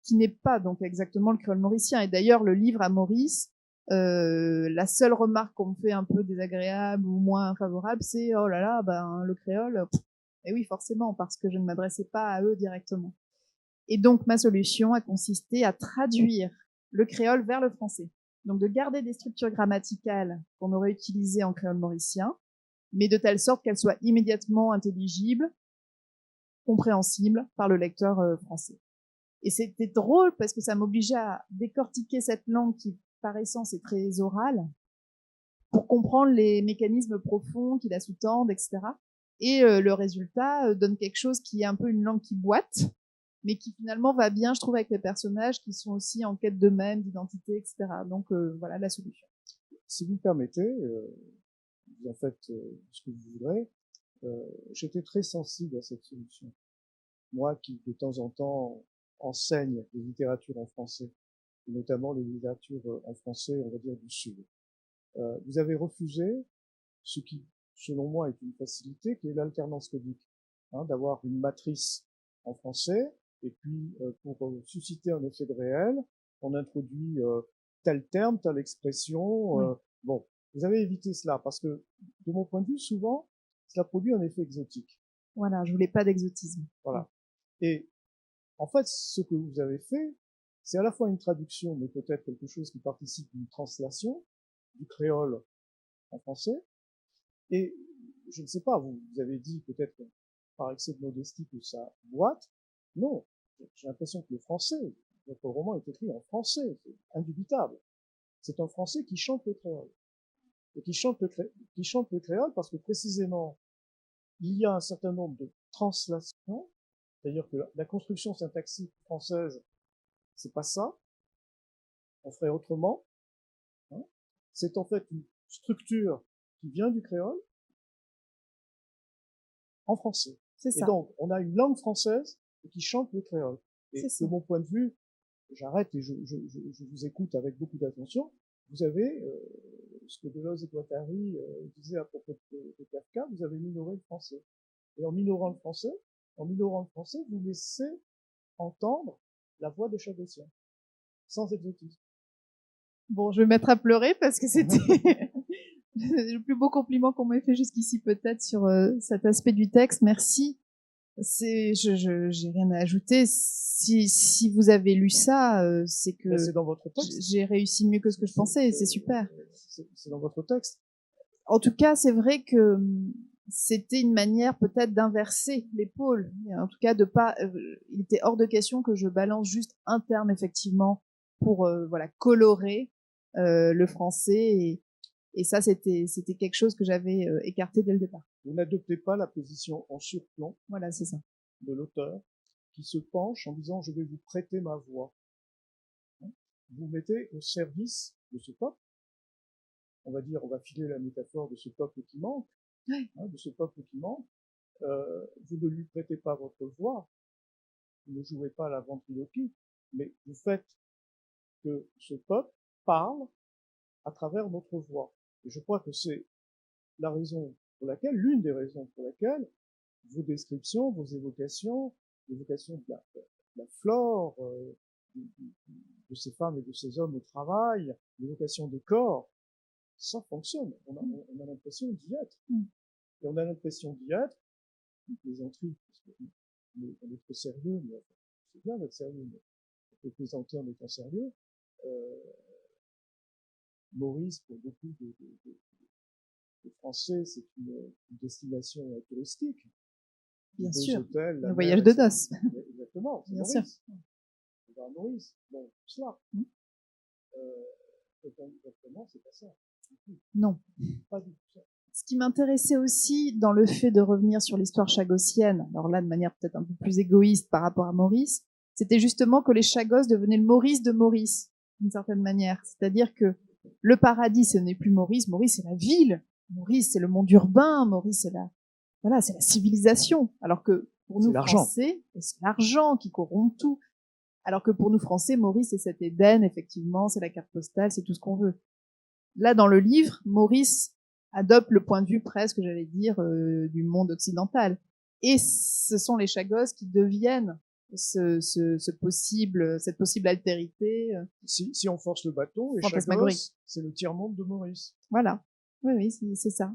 qui n'est pas donc exactement le créole mauricien. Et d'ailleurs, le livre à Maurice, la seule remarque qu'on me fait un peu désagréable ou moins favorable, c'est oh là là, ben le créole. Et oui, forcément, parce que je ne m'adressais pas à eux directement. Et donc ma solution a consisté à traduire le créole vers le français. Donc de garder des structures grammaticales qu'on aurait utilisées en créole mauricien, mais de telle sorte qu'elles soient immédiatement intelligibles, compréhensibles par le lecteur français. Et c'était drôle parce que ça m'obligeait à décortiquer cette langue qui, par essence, est très orale, pour comprendre les mécanismes profonds qui la sous-tendent, etc. Et le résultat donne quelque chose qui est un peu une langue qui boite, mais qui finalement va bien, je trouve, avec les personnages qui sont aussi en quête d'eux-mêmes, d'identité, etc. Donc voilà la solution. Si vous me permettez, vous en faites ce que vous voudrez, j'étais très sensible à cette solution. Moi qui, de temps en temps, enseigne les littératures en français, et notamment les littératures en français, on va dire, du Sud. Vous avez refusé ce qui, selon moi, est une facilité, qui est l'alternance codique, d'avoir une matrice en français, et puis pour susciter un effet de réel, on introduit tel terme, telle expression. Oui. Bon, vous avez évité cela, parce que, de mon point de vue, souvent, cela produit un effet exotique. Voilà, je voulais pas d'exotisme. Voilà. Et en fait, ce que vous avez fait, c'est à la fois une traduction, mais peut-être quelque chose qui participe d'une translation du créole en français. Et je ne sais pas, vous avez dit peut-être par excès de modestie que ça boite. Non, j'ai l'impression que le français, votre roman est écrit en français, c'est indubitable. C'est un français qui chante le créole. Et qui chante le créole parce que précisément, il y a un certain nombre de translations, c'est-à-dire que la construction syntaxique française, c'est pas ça, on ferait autrement. C'est en fait une structure qui vient du créole en français. C'est ça. Et donc, on a une langue française qui chante le créole. Et de mon point de vue, j'arrête et je vous écoute avec beaucoup d'attention. Vous avez ce que Deleuze et Guattari disaient à propos de Kafka, vous avez minoré le français. Et en minorant le français, vous laissez entendre la voix de Chagossien, sans exotisme. Bon, je vais me mettre à pleurer parce que c'était le plus beau compliment qu'on m'ait fait jusqu'ici peut-être sur cet aspect du texte. Merci. J'ai rien à ajouter. Si vous avez lu ça, c'est que c'est dans votre texte. J'ai réussi mieux que ce que je pensais. C'est super. C'est dans votre texte. En tout cas, c'est vrai que c'était une manière peut-être d'inverser les pôles. En tout cas, de pas. Il était hors de question que je balance juste un terme effectivement pour voilà colorer le français et ça c'était quelque chose que j'avais écarté dès le départ. Vous n'adoptez pas la position en surplomb. Voilà, c'est ça. De l'auteur qui se penche en disant je vais vous prêter ma voix. Vous mettez au service de ce peuple. On va dire, on va filer la métaphore de ce peuple qui manque, de ce peuple qui manque. Vous ne lui prêtez pas votre voix, vous ne jouez pas la ventriloquie, mais vous faites que ce peuple parle à travers notre voix. Et je crois que c'est la raison pour laquelle, l'une des raisons pour laquelle vos descriptions, vos évocations, l'évocation de la flore, de ces femmes et de ces hommes au travail, l'évocation des corps, ça fonctionne. On a l'impression d'y être. Et on a l'impression d'y être, une plaisanterie, parce qu'on est trop sérieux, mais c'est bien d'être sérieux, mais on peut plaisanter en étant sérieux. Maurice, pour beaucoup de Français, c'est une destination touristique. Bien sûr. Hôtels, le voyage de noces. Exactement. Bien sûr. On va à Maurice. Bon, tout cela. Exactement, c'est pas ça. Non. Pas du tout ça. ce qui m'intéressait aussi dans le fait de revenir sur l'histoire chagossienne, alors là de manière peut-être un peu plus égoïste par rapport à Maurice, c'était justement que les Chagos devenaient le Maurice de Maurice, d'une certaine manière. C'est-à-dire que le paradis, ce n'est plus Maurice, Maurice c'est la ville, Maurice c'est le monde urbain, Maurice c'est c'est la civilisation. Alors que pour nous Français, c'est l'argent qui corrompt tout. Alors que pour nous Français, Maurice c'est cet Éden, effectivement, c'est la carte postale, c'est tout ce qu'on veut. Là, dans le livre, Maurice adopte le point de vue presque, j'allais dire, du monde occidental. Et ce sont les Chagos qui deviennent cette possible altérité. Si on force le bâton, les Chagos, c'est le tiers-monde de Maurice. Voilà. Oui, c'est ça.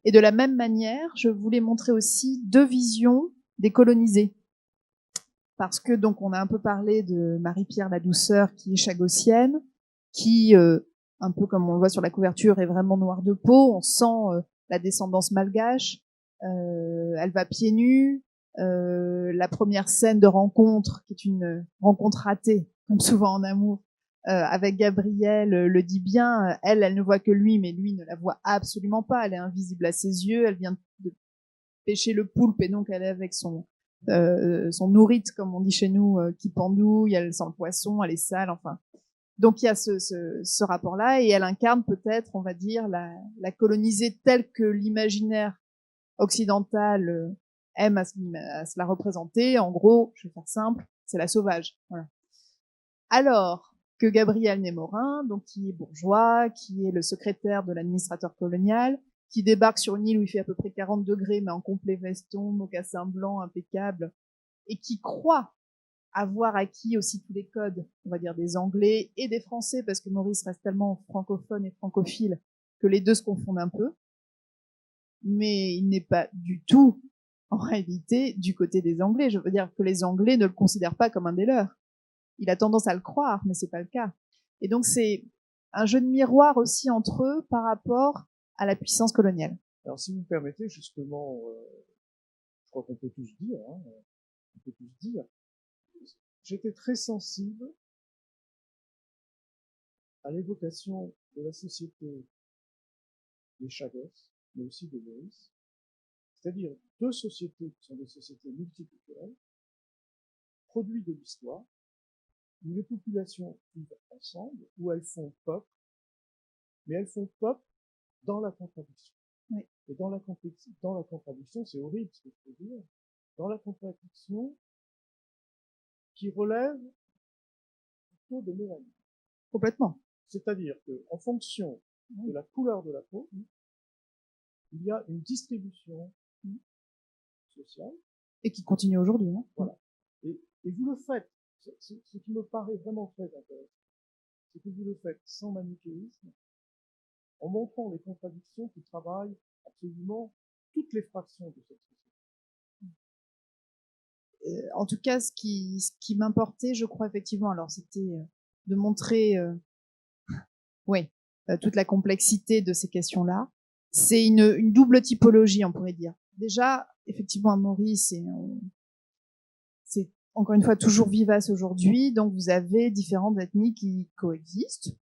Et de la même manière, je voulais montrer aussi deux visions des colonisés. Parce que, donc, on a un peu parlé de Marie-Pierre la Douceur, qui est chagossienne, qui, un peu comme on le voit sur la couverture, est vraiment noire de peau. On sent la descendance malgache. Elle va pieds nus. La première scène de rencontre, qui est une rencontre ratée, comme souvent en amour, avec Gabriel, le dit bien. Elle ne voit que lui, mais lui ne la voit absolument pas. Elle est invisible à ses yeux. Elle vient de pêcher le poulpe et donc elle est avec son nourrite, comme on dit chez nous, qui pendouille. Elle sent le poisson, elle est sale, enfin. Donc il y a ce rapport-là, et elle incarne peut-être, on va dire, la colonisée telle que l'imaginaire occidental aime à se la représenter. En gros, je vais faire simple, c'est la sauvage. Voilà. Alors que Gabriel Némorin, donc qui est bourgeois, qui est le secrétaire de l'administrateur colonial, qui débarque sur une île où il fait à peu près 40 degrés, mais en complet veston, mocassin blanc, impeccable, et qui croit avoir acquis aussi tous les codes, on va dire, des Anglais et des Français, parce que Maurice reste tellement francophone et francophile que les deux se confondent un peu. Mais il n'est pas du tout, en réalité, du côté des Anglais. Je veux dire que les Anglais ne le considèrent pas comme un des leurs. Il a tendance à le croire, mais c'est pas le cas. Et donc c'est un jeu de miroir aussi entre eux par rapport à la puissance coloniale. Alors si vous me permettez, justement, je crois qu'on peut tous dire, j'étais très sensible à l'évocation de la société des Chagos, mais aussi de Maurice, c'est-à-dire deux sociétés qui sont des sociétés multiculturelles, produits de l'histoire, où les populations vivent ensemble, où elles font peuple, mais elles font peuple dans la contradiction. Oui. Et dans la contradiction, c'est horrible ce que je peux dire, dans la contradiction qui relève plutôt de mélanie. Complètement. C'est-à-dire qu'en fonction de la couleur de la peau, il y a une distribution sociale. Et qui continue aujourd'hui. Hein. Voilà. Et vous le faites, ce qui me paraît vraiment très intéressant, c'est que vous le faites sans manichéisme, en montrant les contradictions qui travaillent absolument toutes les fractions de cette société. En tout cas, ce qui m'importait, je crois effectivement, alors c'était de montrer toute la complexité de ces questions-là. C'est une double typologie, on pourrait dire. Déjà, effectivement, Maurice, c'est encore une fois toujours vivace aujourd'hui, donc vous avez différentes ethnies qui coexistent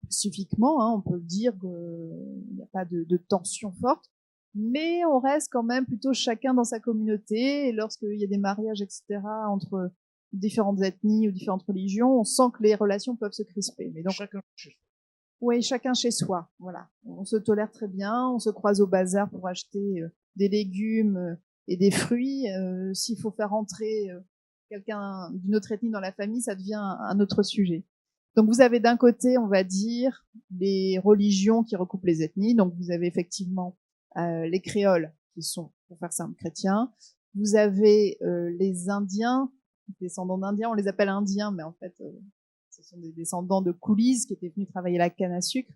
pacifiquement, hein, on peut dire qu'il n'y a pas de tension forte, mais on reste quand même plutôt chacun dans sa communauté, et lorsqu'il y a des mariages, etc., entre différentes ethnies ou différentes religions, on sent que les relations peuvent se crisper. Mais donc, chacun chez soi. Oui, chacun chez soi, voilà. On se tolère très bien, on se croise au bazar pour acheter des légumes et des fruits. S'il faut faire entrer quelqu'un d'une autre ethnie dans la famille, ça devient un autre sujet. Donc vous avez d'un côté, on va dire, les religions qui recoupent les ethnies. Donc vous avez effectivement les créoles qui sont, pour faire simple, chrétiens. Vous avez les Indiens, descendants d'Indiens, on les appelle Indiens, mais en fait, ce sont des descendants de coulisses qui étaient venus travailler la canne à sucre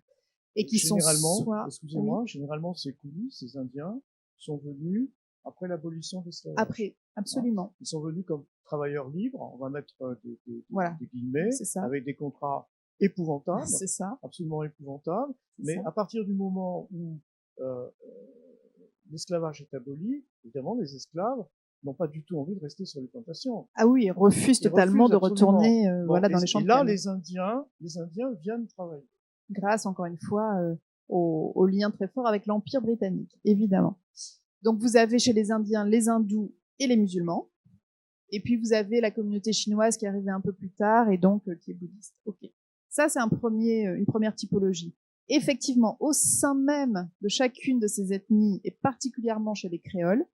et qui généralement, sont soit... excusez-moi, généralement ces coulisses, ces Indiens, sont venus après l'abolition de l'esclavage. Après, absolument. Ils sont venus comme travailleurs libres, on va mettre des guillemets, avec des contrats épouvantables, c'est ça. Absolument épouvantables, mais à partir du moment où l'esclavage est aboli, évidemment les esclaves n'ont pas du tout envie de rester sur les plantations. Ah oui, ils refusent totalement de retourner dans les champs de canne. Et là, les Indiens viennent travailler. Grâce, encore une fois, au lien très fort avec l'Empire britannique, évidemment. Donc vous avez chez les Indiens les hindous et les musulmans, et puis vous avez la communauté chinoise qui est arrivée un peu plus tard et donc qui est bouddhiste. Ok, ça c'est une première typologie. Effectivement, au sein même de chacune de ces ethnies, et particulièrement chez les créoles,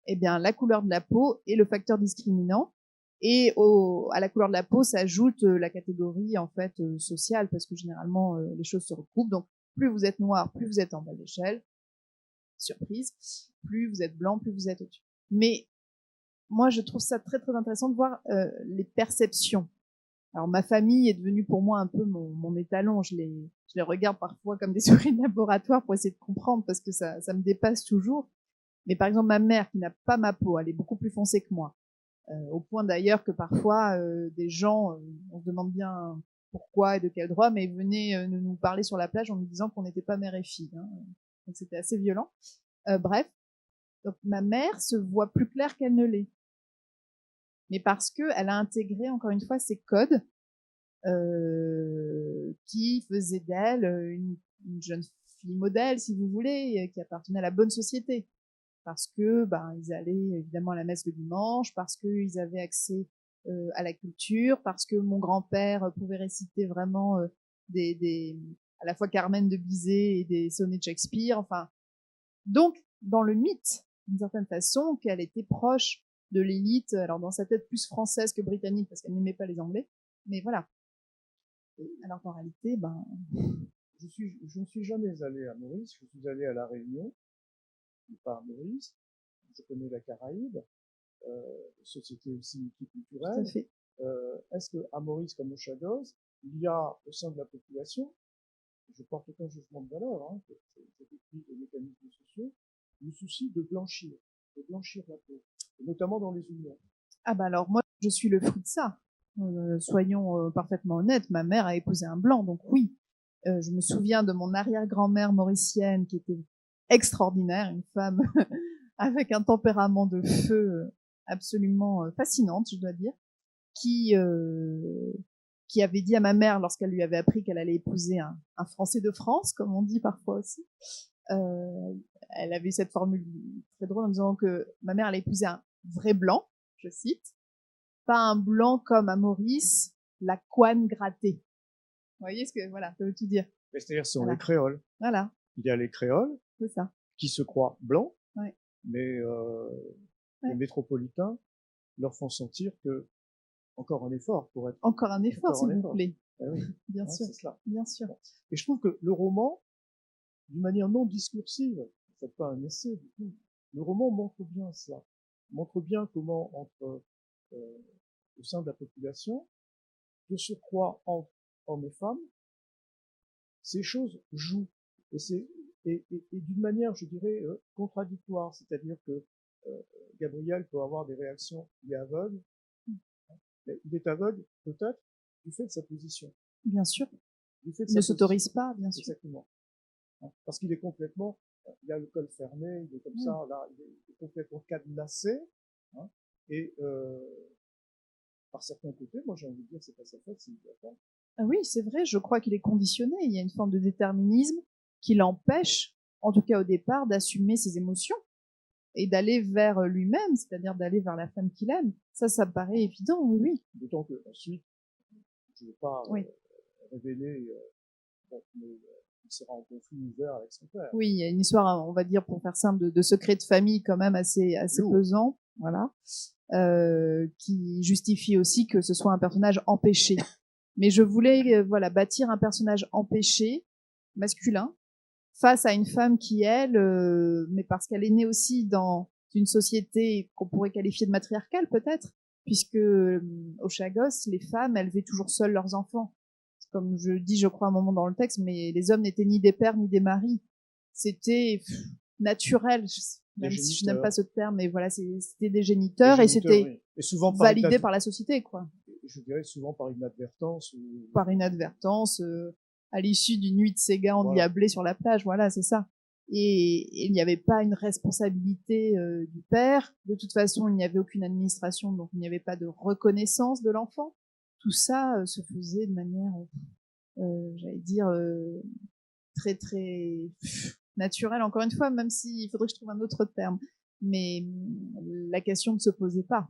eh bien la couleur de la peau est le facteur discriminant. Et à la couleur de la peau s'ajoute la catégorie en fait sociale, parce que généralement les choses se recoupent. Donc plus vous êtes noir, plus vous êtes en bas de l'échelle. Surprise. Plus vous êtes blanc, plus vous êtes au-dessus. Mais moi, je trouve ça très très intéressant de voir les perceptions. Alors ma famille est devenue pour moi un peu mon étalon. Je les regarde parfois comme des souris de laboratoire pour essayer de comprendre, parce que ça me dépasse toujours. Mais par exemple, ma mère, qui n'a pas ma peau, elle est beaucoup plus foncée que moi. Au point d'ailleurs que parfois, des gens, on se demande bien pourquoi et de quel droit, mais venaient nous parler sur la plage en nous disant qu'on n'était pas mère et fille. Hein. Donc c'était assez violent. Bref, donc ma mère se voit plus claire qu'elle ne l'est. Mais parce qu'elle a intégré, encore une fois, ces codes qui faisaient d'elle une jeune fille modèle, si vous voulez, qui appartenait à la bonne société. Parce que ils allaient évidemment à la messe le dimanche, parce qu'ils avaient accès à la culture, parce que mon grand-père pouvait réciter vraiment à la fois Carmen de Bizet et des sonnets de Shakespeare. Enfin, donc dans le mythe, d'une certaine façon, qu'elle était proche de l'élite, alors dans sa tête plus française que britannique, parce qu'elle n'aimait pas les Anglais, mais voilà. Alors qu'en réalité, je ne suis jamais allé à Maurice, je suis allé à La Réunion, pas à Maurice, je connais la Caraïbe, société aussi multiculturelle. Tout à fait. Est-ce qu'à Maurice comme au Chagos, il y a au sein de la population, je porte aucun jugement de valeur, hein, c'est écrit des mécanismes sociaux, le souci de blanchir la peau, et notamment dans les unions? Ah alors moi, je suis le fruit de ça. Soyons parfaitement honnêtes, ma mère a épousé un blanc, donc oui. Je me souviens de mon arrière-grand-mère mauricienne qui était extraordinaire, une femme avec un tempérament de feu absolument fascinante, je dois dire, qui avait dit à ma mère, lorsqu'elle lui avait appris qu'elle allait épouser un Français de France, comme on dit parfois aussi, elle avait cette formule très drôle en disant que ma mère allait épouser un vrai blanc, je cite, pas un blanc comme à Maurice, la couenne grattée. Vous voyez ce que, voilà, ça veut tout dire. C'est-à-dire, ce sont les créoles. Voilà. Il y a les créoles, c'est ça, qui se croient blancs, ouais. Mais les métropolitains leur font sentir que encore un effort pour être. Encore un effort, s'il vous plaît. Eh oui. Bien sûr, bien sûr. Et je trouve que le roman, d'une manière non discursive, vous faites pas un essai du tout, le roman montre bien ça, montre bien comment au sein de la population, de surcroît entre hommes et femmes, ces choses jouent. Et d'une manière, je dirais, contradictoire, c'est-à-dire que Gabriel peut avoir des réactions, il est aveugle, mais il est aveugle peut-être du fait de sa position. Bien sûr. Il ne s'autorise pas, bien sûr. Exactement. Parce qu'il est complètement, il a le col fermé, il est comme ça, là, il est complètement cadenassé, hein, et par certains côtés, moi j'ai envie de dire c'est pas sa faute s'il ne doit pas. Ah oui, c'est vrai, je crois qu'il est conditionné, il y a une forme de déterminisme qui l'empêche, en tout cas au départ, d'assumer ses émotions et d'aller vers lui-même, c'est-à-dire d'aller vers la femme qu'il aime. Ça me paraît évident, oui. D'autant que ensuite, je ne veux pas révéler, mais il sera en conflit ouvert avec son père. Oui, il y a une histoire, on va dire, pour faire simple, de secret de famille quand même assez pesant, voilà, qui justifie aussi que ce soit un personnage empêché. Mais je voulais, bâtir un personnage empêché, masculin, face à une femme qui, elle, mais parce qu'elle est née aussi dans une société qu'on pourrait qualifier de matriarcale peut-être, puisque au Chagos, les femmes élevaient toujours seules leurs enfants. Comme je dis, je crois, à un moment dans le texte, mais les hommes n'étaient ni des pères ni des maris. C'était naturel, même si je n'aime pas ce terme, mais voilà, c'était des géniteurs et c'était validé par la société, quoi. Je dirais souvent par inadvertance. Par inadvertance, à l'issue d'une nuit de Sega endiablée sur la plage, voilà, c'est ça. Et il n'y avait pas une responsabilité du père. De toute façon, il n'y avait aucune administration, donc il n'y avait pas de reconnaissance de l'enfant. Tout ça se faisait de manière, j'allais dire, très naturel, encore une fois, même s'il faudrait que je trouve un autre terme. Mais la question ne se posait pas.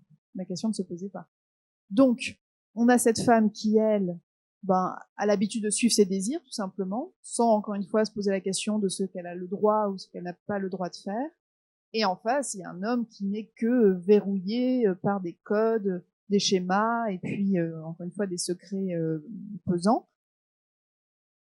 Donc, on a cette femme qui, elle, a l'habitude de suivre ses désirs, tout simplement, sans, encore une fois, se poser la question de ce qu'elle a le droit ou ce qu'elle n'a pas le droit de faire. Et en face, il y a un homme qui n'est que verrouillé par des codes, des schémas, et puis, encore une fois, des secrets pesants.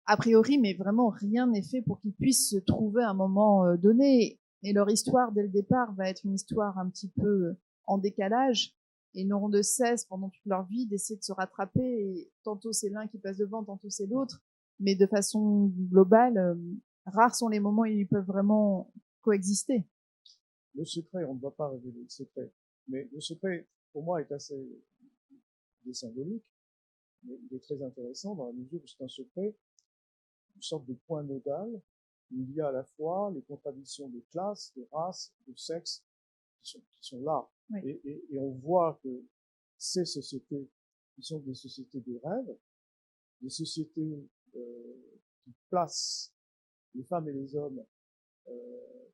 A priori, mais vraiment, rien n'est fait pour qu'ils puissent se trouver à un moment donné. Et leur histoire, dès le départ, va être une histoire un petit peu en décalage. Et ils n'auront de cesse, pendant toute leur vie, d'essayer de se rattraper. Et tantôt c'est l'un qui passe devant, tantôt c'est l'autre. Mais de façon globale, rares sont les moments où ils peuvent vraiment coexister. Le secret, on ne va pas révéler le secret. Mais le secret, pour moi, est assez symbolique. Mais il est très intéressant dans la mesure où c'est un secret, une sorte de point nodal, où il y a à la fois les contradictions de classe, de race, de sexe, qui sont là. Oui. Et on voit que ces sociétés, qui sont des sociétés de rêve, des sociétés qui placent les femmes et les hommes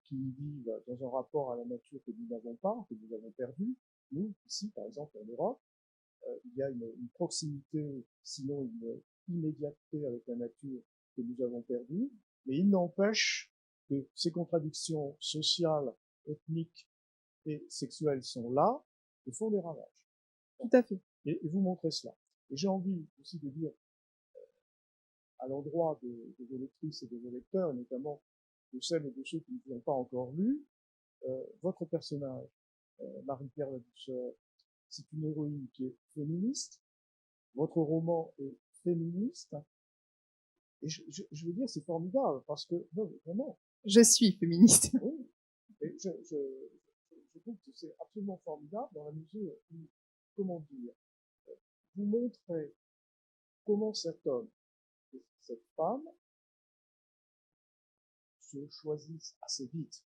qui vivent dans un rapport à la nature que nous n'avons pas, que nous avons perdu. Nous, ici, par exemple, en Europe, il y a une proximité, sinon une immédiateté avec la nature que nous avons perdue, mais il n'empêche que ces contradictions sociales, ethniques et sexuelles sont là et font des ravages. Tout à fait. Et vous montrez cela. Et j'ai envie aussi de dire, à l'endroit de vos lectrices et de vos lecteurs, notamment de celles et de ceux qui ne l'ont pas encore lu, votre personnage, Marie-Pierre Ladouceur, c'est une héroïne qui est féministe. Votre roman est féministe. Et je veux dire, c'est formidable parce que, non, vraiment. Je suis féministe. Oui. Et je trouve que c'est absolument formidable dans la mesure où, comment dire, vous montrez comment cet homme et cette femme se choisissent assez vite.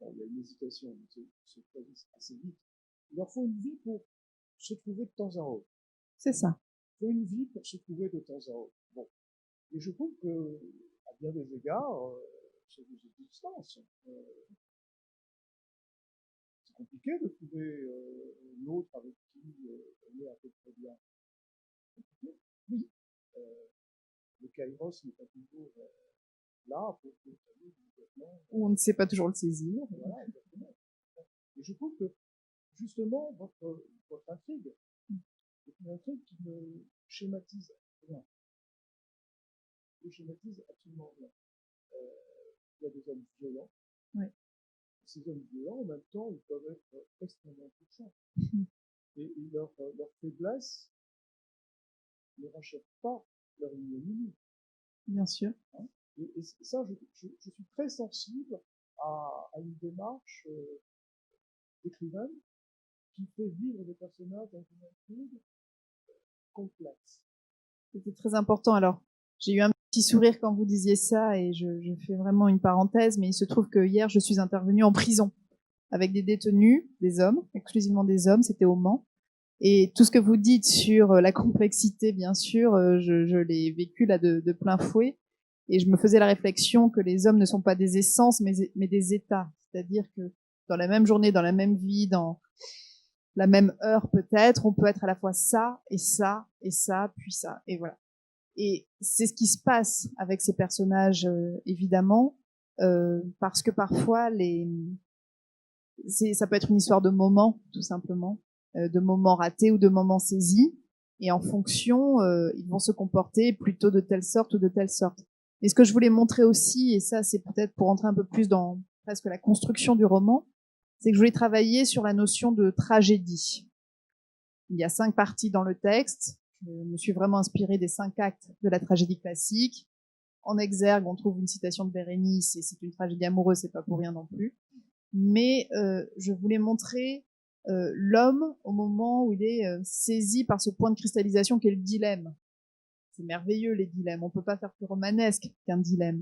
Bon, il y a une hésitation, mais se choisissent assez vite. Il leur faut une vie pour se trouver de temps à autre. C'est ça. Il faut une vie pour se trouver de temps à autre. Bon. Et je trouve que, à bien des égards, c'est des existences. C'est compliqué de trouver l'autre avec qui on est à peu près bien. Oui. Le kairos n'est pas toujours là pour que on ne sait pas toujours le saisir. Voilà, exactement. Et je trouve que, justement, votre intrigue est une intrigue qui me schématise rien. Je schématise absolument rien. Il y a des hommes violents. Oui. Ces hommes violents, en même temps, ils peuvent être extrêmement touchants. Et leur faiblesse ne rachète pas leur ignominie. Bien sûr. Hein. Et ça, je suis très sensible à une démarche d'écrivaine qui fait vivre des personnages dans une intrigue complexe. C'était très important. Alors, j'ai eu un petit sourire quand vous disiez ça et je fais vraiment une parenthèse, mais il se trouve que hier, je suis intervenue en prison avec des détenus, des hommes, exclusivement des hommes, c'était au Mans. Et tout ce que vous dites sur la complexité, bien sûr, je l'ai vécu là de plein fouet. Et je me faisais la réflexion que les hommes ne sont pas des essences, mais des états. C'est-à-dire que dans la même journée, dans la même vie, dans la même heure peut-être, on peut être à la fois ça, et ça, et ça, puis ça. Et voilà. Et c'est ce qui se passe avec ces personnages, évidemment, parce que parfois, ça peut être une histoire de moments, tout simplement, de moments ratés ou de moments saisis. Et en fonction, ils vont se comporter plutôt de telle sorte ou de telle sorte. Et ce que je voulais montrer aussi, et ça c'est peut-être pour entrer un peu plus dans presque la construction du roman, c'est que je voulais travailler sur la notion de tragédie. Il y a 5 parties dans le texte. Je me suis vraiment inspirée des 5 actes de la tragédie classique. En exergue, on trouve une citation de Bérénice, et c'est une tragédie amoureuse, c'est pas pour rien non plus. Mais je voulais montrer l'homme au moment où il est saisi par ce point de cristallisation qu'est le dilemme. C'est merveilleux, les dilemmes. On ne peut pas faire plus romanesque qu'un dilemme.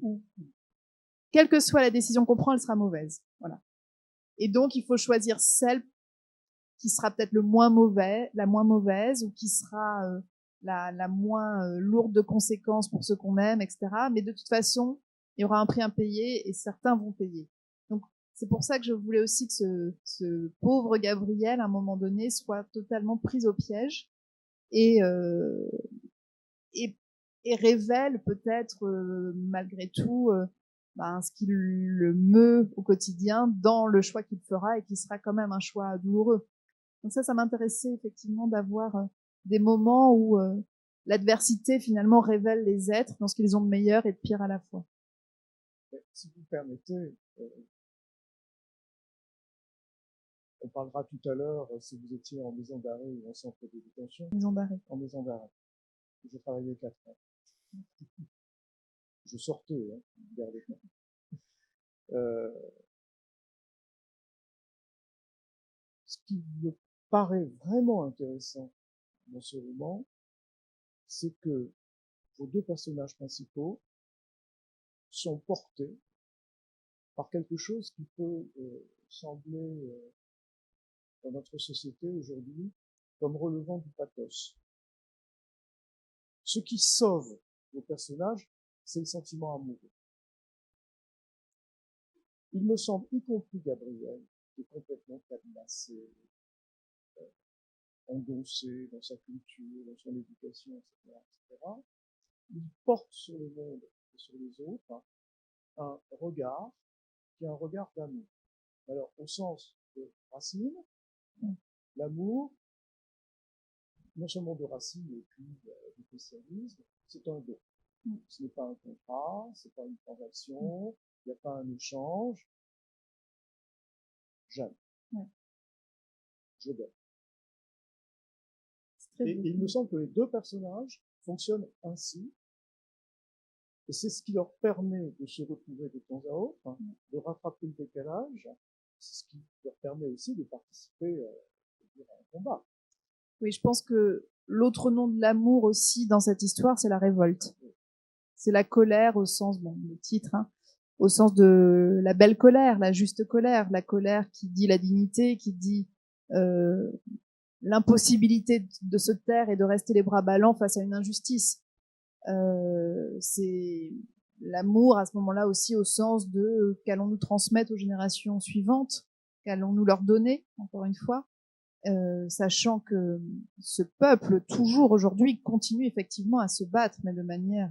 Quelle que soit la décision qu'on prend, elle sera mauvaise. Voilà. Et donc, il faut choisir celle qui sera peut-être la moins mauvaise, ou qui sera la moins lourde de conséquences pour ceux qu'on aime, etc. Mais de toute façon, il y aura un prix à payer et certains vont payer. Donc, c'est pour ça que je voulais aussi que ce pauvre Gabriel, à un moment donné, soit totalement pris au piège et révèle peut-être, malgré tout, ce qui le meut au quotidien dans le choix qu'il fera et qui sera quand même un choix douloureux. Donc ça m'intéressait effectivement d'avoir des moments où l'adversité finalement révèle les êtres dans ce qu'ils ont de meilleur et de pire à la fois. Si vous permettez, on parlera tout à l'heure si vous étiez en maison d'arrêt ou en centre de détention. Maison d'arrêt. En maison d'arrêt. J'ai travaillé 4 ans. Je sortais, regardez. Ce qui me paraît vraiment intéressant dans ce roman, c'est que vos deux personnages principaux sont portés par quelque chose qui peut sembler dans notre société aujourd'hui comme relevant du pathos. Ce qui sauve vos personnages, c'est le sentiment amoureux. Il me semble, y compris Gabriel, qui est complètement cadenassé, endossé dans sa culture, dans son éducation, etc., etc. Il porte sur le monde et sur les autres un regard qui est un regard d'amour. Alors, au sens de Racine, l'amour, non seulement de Racine, mais puis du christianisme, c'est un don. Ce n'est pas un contrat, c'est pas une transaction, il n'y a pas un échange. Jamais. Ouais. Je donne. Et il me semble que les deux personnages fonctionnent ainsi. Et c'est ce qui leur permet de se retrouver de temps à autre, de rattraper le décalage. C'est ce qui leur permet aussi de participer à un combat. Oui, je pense que l'autre nom de l'amour aussi dans cette histoire, c'est la révolte. Oui. C'est la colère au sens, le titre, au sens de la belle colère, la juste colère, la colère qui dit la dignité, qui dit l'impossibilité de se taire et de rester les bras ballants face à une injustice. C'est l'amour à ce moment-là aussi au sens de qu'allons-nous transmettre aux générations suivantes, qu'allons-nous leur donner, encore une fois, sachant que ce peuple, toujours aujourd'hui, continue effectivement à se battre, mais de manière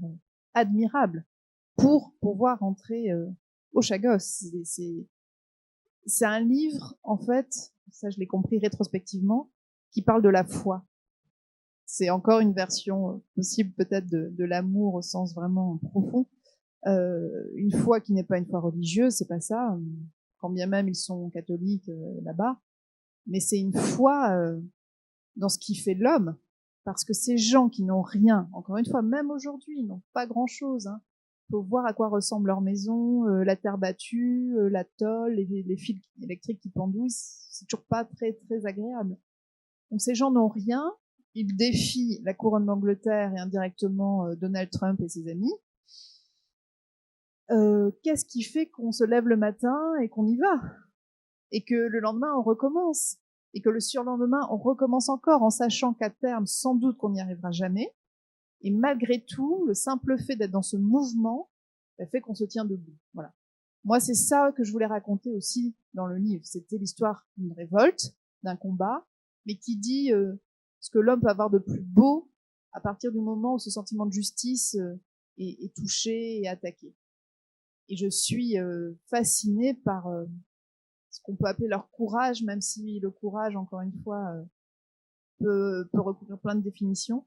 admirable, pour pouvoir entrer au Chagos. C'est un livre, en fait, ça je l'ai compris rétrospectivement, qui parle de la foi. C'est encore une version possible peut-être de l'amour au sens vraiment profond. Une foi qui n'est pas une foi religieuse, c'est pas ça, quand bien même ils sont catholiques là-bas, mais c'est une foi dans ce qui fait l'homme, parce que ces gens qui n'ont rien, encore une fois, même aujourd'hui, n'ont pas grand-chose. Faut voir à quoi ressemble leur maison, la terre battue, la tôle, les fils électriques qui pendouillent, c'est toujours pas très très agréable. Donc ces gens n'ont rien, ils défient la couronne d'Angleterre et indirectement Donald Trump et ses amis. Qu'est-ce qui fait qu'on se lève le matin et qu'on y va, et que le lendemain on recommence, et que le surlendemain on recommence encore, en sachant qu'à terme sans doute qu'on n'y arrivera jamais. Et malgré tout, le simple fait d'être dans ce mouvement, ça fait qu'on se tient debout. Voilà. Moi, c'est ça que je voulais raconter aussi dans le livre. C'était l'histoire d'une révolte, d'un combat, mais qui dit ce que l'homme peut avoir de plus beau à partir du moment où ce sentiment de justice est touché et attaqué. Et je suis fascinée par ce qu'on peut appeler leur courage, même si le courage, encore une fois, peut recouvrir plein de définitions.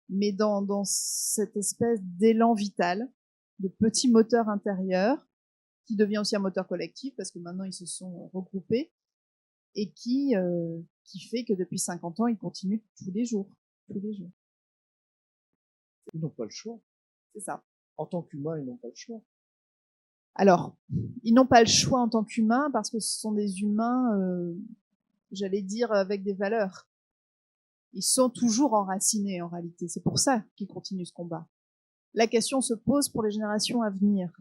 Mais dans cette espèce d'élan vital, de petit moteur intérieur, qui devient aussi un moteur collectif, parce que maintenant ils se sont regroupés, et qui fait que depuis 50 ans, ils continuent tous les jours. Tous les jours. Ils n'ont pas le choix. C'est ça. En tant qu'humains, ils n'ont pas le choix. Alors, ils n'ont pas le choix en tant qu'humains, parce que ce sont des humains, j'allais dire, avec des valeurs. Ils sont toujours enracinés, en réalité. C'est pour ça qu'ils continuent ce combat. La question se pose pour les générations à venir.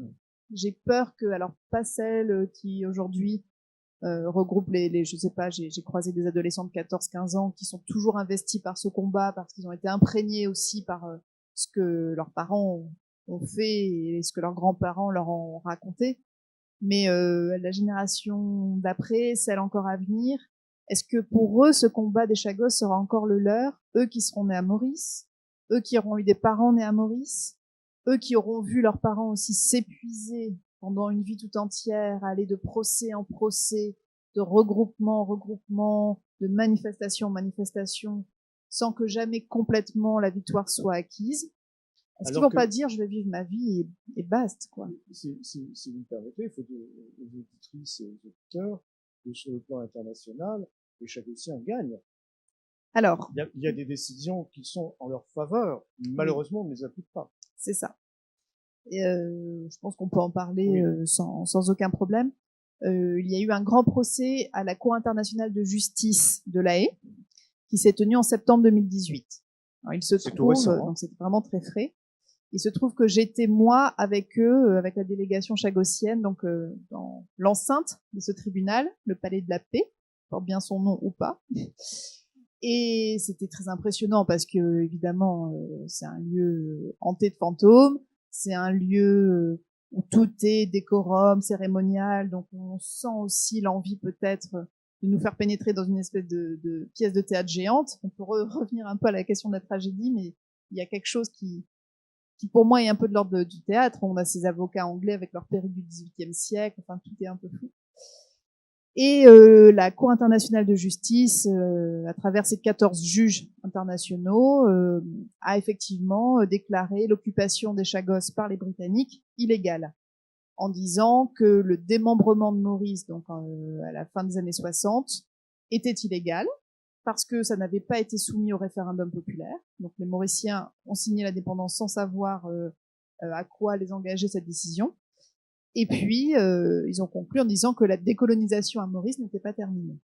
J'ai peur que, alors pas celles qui aujourd'hui regroupe je sais pas, j'ai croisé des adolescents de 14-15 ans qui sont toujours investis par ce combat parce qu'ils ont été imprégnés aussi par ce que leurs parents ont fait et ce que leurs grands-parents leur ont raconté. Mais la génération d'après, celle encore à venir, est-ce que pour eux, ce combat des Chagos sera encore le leur? Eux qui seront nés à Maurice, eux qui auront eu des parents nés à Maurice, eux qui auront vu leurs parents aussi s'épuiser pendant une vie tout entière, aller de procès en procès, de regroupement en regroupement, de manifestation en manifestation, sans que jamais complètement la victoire soit acquise. Est-ce qu'ils vont pas dire je vais vivre ma vie et basta, quoi? Si vous me permettez, il faut aux auditrices et aux auditeurs que sur le plan international, les Chagossiens gagnent. Alors, il y a des décisions qui sont en leur faveur. Malheureusement, on ne les applique pas. C'est ça. Et je pense qu'on peut en parler sans aucun problème. Il y a eu un grand procès à la Cour internationale de justice de La Haye qui s'est tenu en septembre 2018. Alors, il se trouve, donc c'est vraiment très frais. Il se trouve que j'étais moi avec eux, avec la délégation chagossienne, donc dans l'enceinte de ce tribunal, le Palais de la Paix, porte bien son nom ou pas. Et c'était très impressionnant parce que évidemment c'est un lieu hanté de fantômes, c'est un lieu où tout est décorum, cérémonial, donc on sent aussi l'envie peut-être de nous faire pénétrer dans une espèce de pièce de théâtre géante. On peut revenir un peu à la question de la tragédie, mais il y a quelque chose qui pour moi est un peu de l'ordre du théâtre. On a ces avocats anglais avec leur perruque du XVIIIe siècle, enfin tout est un peu fou. Et la Cour internationale de justice, à travers ses 14 juges internationaux, a effectivement déclaré l'occupation des Chagos par les Britanniques illégale, en disant que le démembrement de Maurice, donc à la fin des années 60, était illégal, parce que ça n'avait pas été soumis au référendum populaire. Donc les Mauriciens ont signé l'indépendance sans savoir à quoi les engageait cette décision. Et puis, ils ont conclu en disant que la décolonisation à Maurice n'était pas terminée.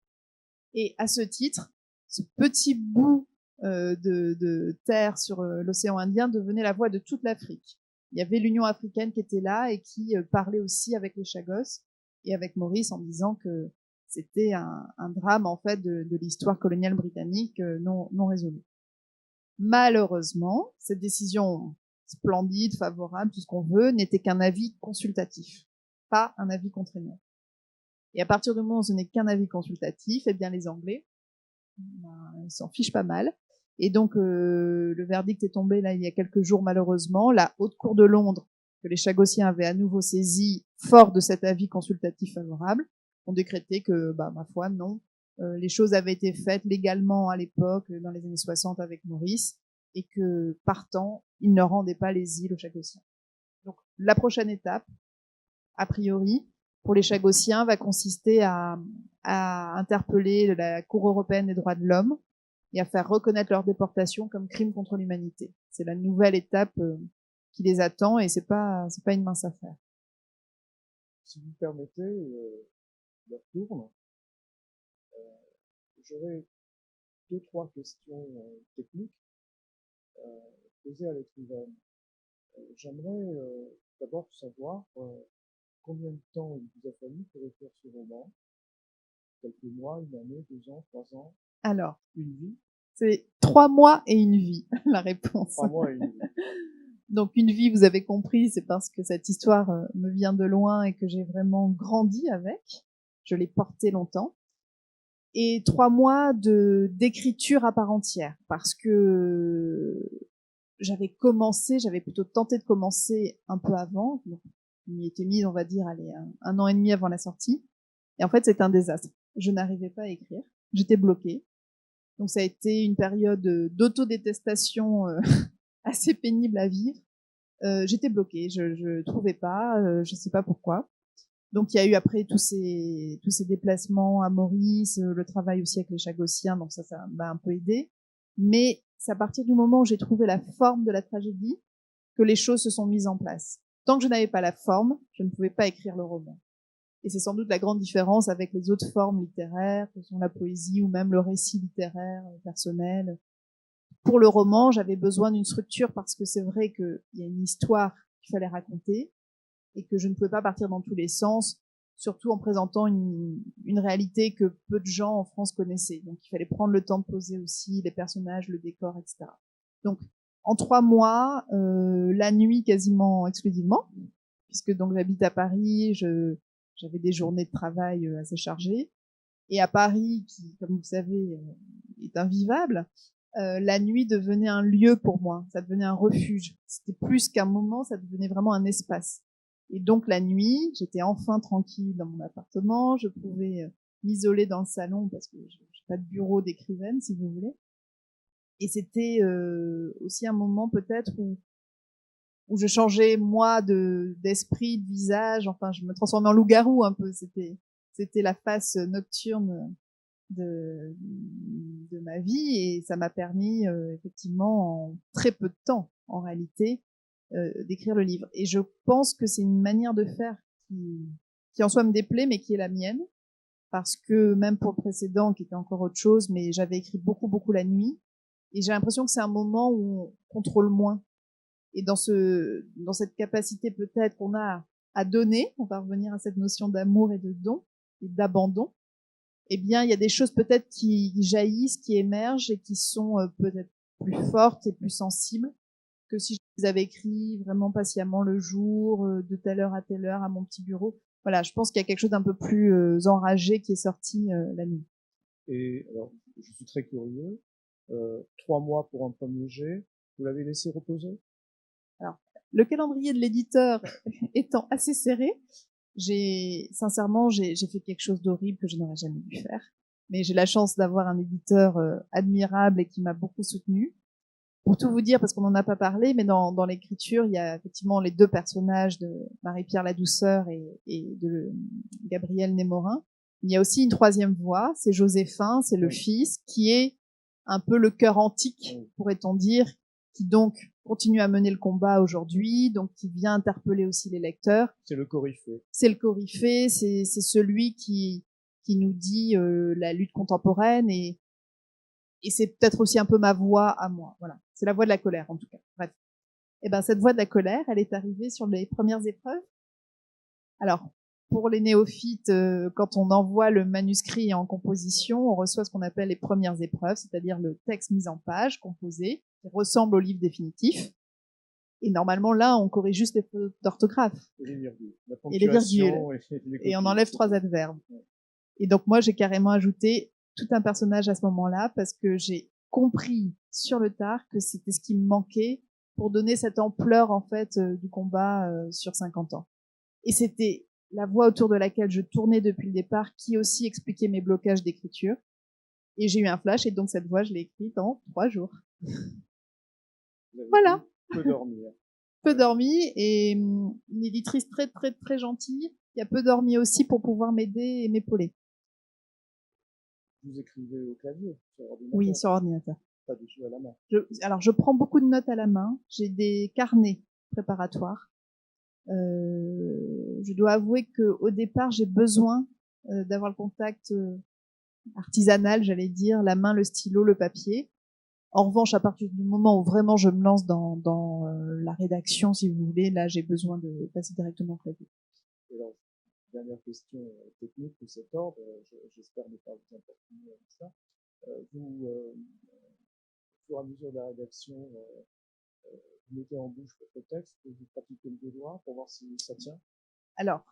Et à ce titre, ce petit bout de terre sur l'océan Indien devenait la voix de toute l'Afrique. Il y avait l'Union africaine qui était là et qui parlait aussi avec les Chagos et avec Maurice en disant que c'était un drame en fait de l'histoire coloniale britannique non résolue. Malheureusement, cette décision splendide, favorable, tout ce qu'on veut, n'était qu'un avis consultatif, pas un avis contraignant. Et à partir du moment où ce n'est qu'un avis consultatif, eh bien les Anglais, ils s'en fichent pas mal. Et donc le verdict est tombé là il y a quelques jours malheureusement. La Haute Cour de Londres, que les Chagossiens avaient à nouveau saisi, fort de cet avis consultatif favorable, ont décrété que, ma foi, non, les choses avaient été faites légalement à l'époque, dans les années 60 avec Maurice, et que partant, ils ne rendaient pas les îles aux Chagossiens. Donc la prochaine étape, a priori, pour les Chagossiens, va consister à interpeller la Cour européenne des droits de l'homme et à faire reconnaître leur déportation comme crime contre l'humanité. C'est la nouvelle étape qui les attend et c'est pas une mince affaire. Si vous me permettez, je retourne. J'aurais 2-3 questions techniques posées à l'écrivaine. J'aimerais d'abord savoir combien de temps il vous a fallu pour écrire ce roman? Quelques mois, une année, 2 ans, 3 ans? Alors, une vie? C'est 3 mois et une vie, la réponse. 3 mois et une vie. Donc une vie, vous avez compris, c'est parce que cette histoire me vient de loin et que j'ai vraiment grandi avec. Je l'ai portée longtemps. Et 3 mois d'écriture à part entière, parce que j'avais plutôt tenté de commencer un peu avant. Donc, je m'y étais mise, on va dire, un an et demi avant la sortie. Et en fait, c'était un désastre. Je n'arrivais pas à écrire. J'étais bloquée. Donc ça a été une période d'autodétestation assez pénible à vivre. J'étais bloquée, je trouvais pas, je sais pas pourquoi. Donc il y a eu après tous ces déplacements à Maurice, le travail aussi avec les Chagossiens, donc ça m'a un peu aidé. Mais c'est à partir du moment où j'ai trouvé la forme de la tragédie que les choses se sont mises en place. Tant que je n'avais pas la forme, je ne pouvais pas écrire le roman. Et c'est sans doute la grande différence avec les autres formes littéraires, que sont la poésie ou même le récit littéraire personnel. Pour le roman, j'avais besoin d'une structure parce que c'est vrai qu'il y a une histoire qu'il fallait raconter et que je ne pouvais pas partir dans tous les sens, surtout en présentant une réalité que peu de gens en France connaissaient. Donc il fallait prendre le temps de poser aussi les personnages, le décor, etc. Donc en 3 mois, la nuit quasiment exclusivement, puisque donc j'habite à Paris, j'avais des journées de travail assez chargées. Et à Paris, qui, comme vous savez, est invivable, la nuit devenait un lieu pour moi, ça devenait un refuge. C'était plus qu'un moment, ça devenait vraiment un espace. Et donc la nuit, j'étais enfin tranquille dans mon appartement, je pouvais m'isoler dans le salon parce que j'ai pas de bureau d'écrivaine, si vous voulez. Et c'était aussi un moment peut-être où je changeais moi d'esprit, de visage, enfin je me transformais en loup-garou un peu. C'était la face nocturne de ma vie et ça m'a permis effectivement en très peu de temps en réalité d'écrire le livre. Et je pense que c'est une manière de faire qui en soi me déplaît mais qui est la mienne parce que même pour le précédent qui était encore autre chose, mais j'avais écrit beaucoup la nuit et j'ai l'impression que c'est un moment où on contrôle moins. Et dans cette capacité peut-être qu'on a à donner, on va revenir à cette notion d'amour et de don et d'abandon, eh bien, il y a des choses peut-être qui jaillissent, qui émergent et qui sont peut-être plus fortes et plus sensibles que si je les avais écrits vraiment patiemment le jour, de telle heure à telle heure à mon petit bureau. Voilà, je pense qu'il y a quelque chose d'un peu plus enragé qui est sorti la nuit. Et alors, je suis très curieux. 3 mois pour un premier jet, vous l'avez laissé reposer? Alors, le calendrier de l'éditeur étant assez serré, sincèrement, j'ai fait quelque chose d'horrible que je n'aurais jamais dû faire. Mais j'ai la chance d'avoir un éditeur admirable et qui m'a beaucoup soutenue. Pour tout vous dire, parce qu'on n'en a pas parlé, mais dans l'écriture, il y a effectivement les 2 personnages de Marie-Pierre Ladouceur et de Gabriel Némorin. Il y a aussi une 3e voix, c'est Joséphin, c'est le fils, qui est un peu le cœur antique, pourrait-on dire, qui donc continue à mener le combat aujourd'hui, donc qui vient interpeller aussi les lecteurs. C'est le coryphée. C'est le coryphée, c'est celui qui nous dit la lutte contemporaine et c'est peut-être aussi un peu ma voix à moi. Voilà, c'est la voix de la colère en tout cas. Bref. Et ben cette voix de la colère, elle est arrivée sur les premières épreuves. Alors pour les néophytes, quand on envoie le manuscrit en composition, on reçoit ce qu'on appelle les premières épreuves, c'est-à-dire le texte mis en page, composé, qui ressemble au livre définitif. Et normalement, là, on corrige juste les fautes d'orthographe. Et les virgules. Et les virgules. Et on enlève 3 adverbes. Et donc, moi, j'ai carrément ajouté tout un personnage à ce moment-là parce que j'ai compris sur le tard que c'était ce qui me manquait pour donner cette ampleur, en fait, du combat sur 50 ans. Et c'était la voie autour de laquelle je tournais depuis le départ qui aussi expliquait mes blocages d'écriture. Et j'ai eu un flash et donc cette voix, je l'ai écrite en 3 jours. Voilà. Peu dormir. Peu dormi et une éditrice très gentille qui a peu dormi aussi pour pouvoir m'aider et m'épauler. Vous écrivez au clavier, sur ordinateur? Oui, sur ordinateur. Pas du tout à la main. Alors, je prends beaucoup de notes à la main. J'ai des carnets préparatoires. Je dois avouer qu'au départ, j'ai besoin d'avoir le contact artisanal, j'allais dire, la main, le stylo, le papier. En revanche, à partir du moment où vraiment je me lance dans la rédaction, si vous voulez, là, j'ai besoin de passer directement au clavier. Alors, dernière question technique de cet ordre, j'espère ne pas vous importuner avec ça. Vous, au fur et à mesure de la rédaction, vous mettez en bouche votre texte et vous pratiquez le deux doigts pour voir si ça tient? Alors,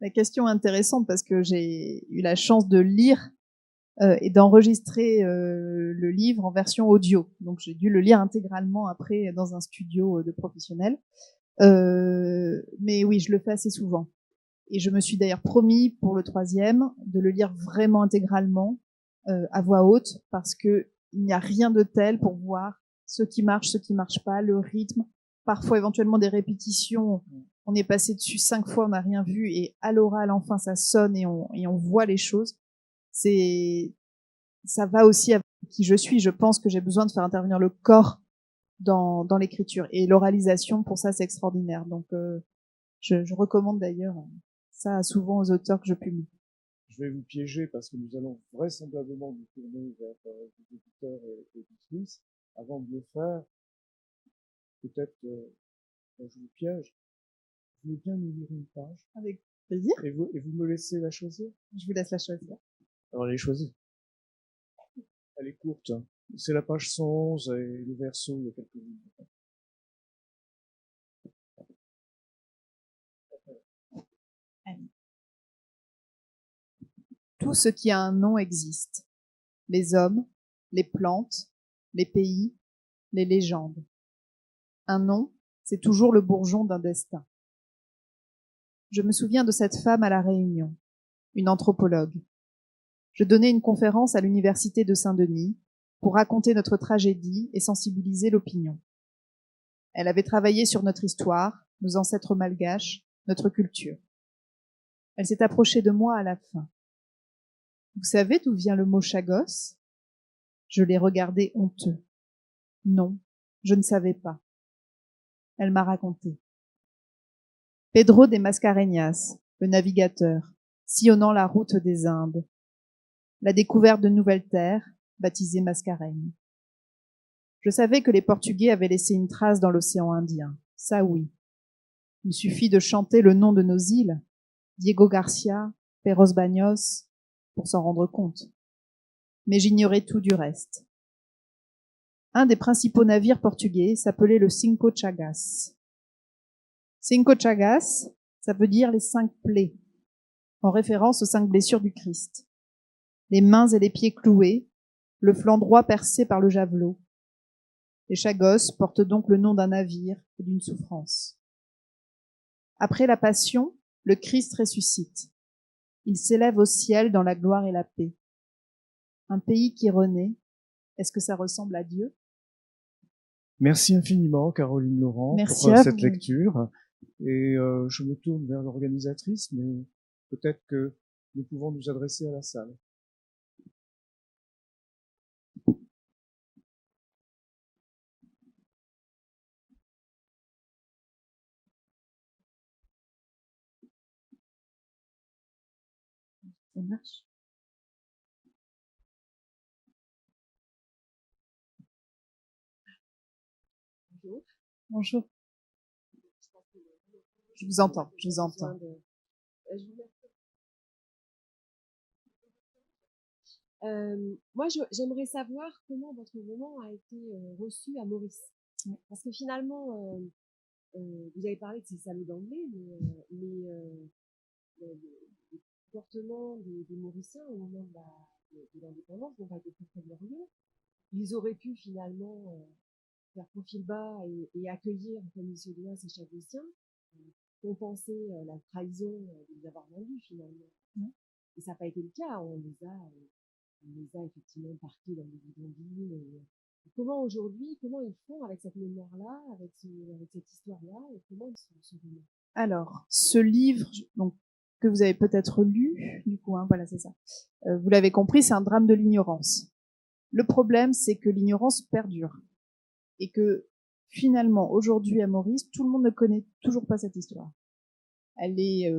la question est intéressante parce que j'ai eu la chance de lire et d'enregistrer le livre en version audio. Donc j'ai dû le lire intégralement après dans un studio de professionnels. Mais oui, je le fais assez souvent. Et je me suis d'ailleurs promis pour le 3e de le lire vraiment intégralement à voix haute parce que il n'y a rien de tel pour voir ce qui marche, ce qui marche pas, le rythme, parfois éventuellement des répétitions. On est passé dessus 5 fois, on n'a rien vu et à l'oral enfin ça sonne et on voit les choses. Ça va aussi avec qui je suis. Je pense que j'ai besoin de faire intervenir le corps dans l'écriture et l'oralisation pour ça c'est extraordinaire. Donc je recommande d'ailleurs ça souvent aux auteurs que je publie. Je vais vous piéger parce que nous allons vraisemblablement nous tourner vers les éditeurs et éditrices. Avant de le faire, peut-être je vous piège. Vous voulez bien nous lire une page? Avec Plaisir. Et vous me laissez la choisir? Je vous laisse la choisir. Alors, elle est choisie. Elle est courte. C'est la page 111 et le verso, il y a quelques lignes. Allez. Tout ce qui a un nom existe. Les hommes, les plantes, les pays, les légendes. Un nom, c'est toujours le bourgeon d'un destin. Je me souviens de cette femme à La Réunion, une anthropologue. Je donnais une conférence à l'université de Saint-Denis pour raconter notre tragédie et sensibiliser l'opinion. Elle avait travaillé sur notre histoire, nos ancêtres malgaches, notre culture. Elle s'est approchée de moi à la fin. Vous savez d'où vient le mot Chagos? Je l'ai regardé honteux. Non, je ne savais pas. Elle m'a raconté. Pedro de Mascarenhas, le navigateur, sillonnant la route des Indes. La découverte de nouvelles terres, baptisées Mascarenhas. Je savais que les Portugais avaient laissé une trace dans l'océan Indien. Ça oui. Il suffit de chanter le nom de nos îles, Diego Garcia, Peros Banhos, pour s'en rendre compte. Mais j'ignorais tout du reste. Un des principaux navires portugais s'appelait le Cinco Chagas. Cinco Chagas, ça veut dire les 5 plaies, en référence aux 5 blessures du Christ. Les mains et les pieds cloués, le flanc droit percé par le javelot. Les Chagos portent donc le nom d'un navire et d'une souffrance. Après la passion, le Christ ressuscite. Il s'élève au ciel dans la gloire et la paix. Un pays qui renaît, est-ce que ça ressemble à Dieu? Merci infiniment, Caroline Laurent, Merci pour à cette vous. lecture. Et je me tourne vers l'organisatrice, mais peut-être que nous pouvons nous adresser à la salle. Ça marche. Bonjour. Bonjour. Je vous entends, je vous entends. Moi, j'aimerais savoir comment votre roman a été reçu à Maurice. Parce que finalement, vous avez parlé de ces salauds d'anglais, mais les comportements des Mauriciens au moment de l'indépendance n'ont pas été très glorieux. Ils auraient pu finalement faire profil bas et accueillir, comme il se doit, ces Chagossiens, compenser la trahison de les avoir vendus finalement. Et ça n'a pas été le cas. On les a effectivement parqués dans des bidonvilles. Comment aujourd'hui, comment ils font avec cette mémoire-là, avec cette histoire-là, et comment ils se remettent? Alors, ce livre, donc, que vous avez peut-être lu, du coup, voilà, c'est ça. Vous l'avez compris, c'est un drame de l'ignorance. Le problème, c'est que l'ignorance perdure. Et que, finalement, aujourd'hui à Maurice, tout le monde ne connaît toujours pas cette histoire. Elle est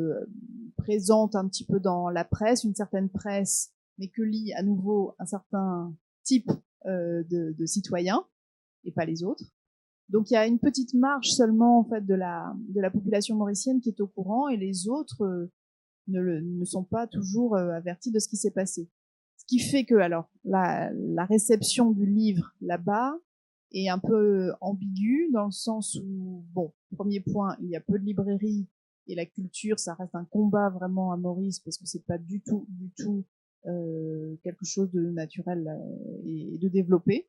présente un petit peu dans la presse, une certaine presse, mais que lit à nouveau un certain type de citoyens, et pas les autres. Donc il y a une petite marge seulement en fait de la population mauricienne qui est au courant, et les autres ne sont pas toujours avertis de ce qui s'est passé. Ce qui fait que alors la réception du livre là-bas est un peu ambiguë dans le sens où, bon, premier point, il y a peu de librairies et la culture, ça reste un combat vraiment à Maurice parce que c'est pas du tout quelque chose de naturel et de développé.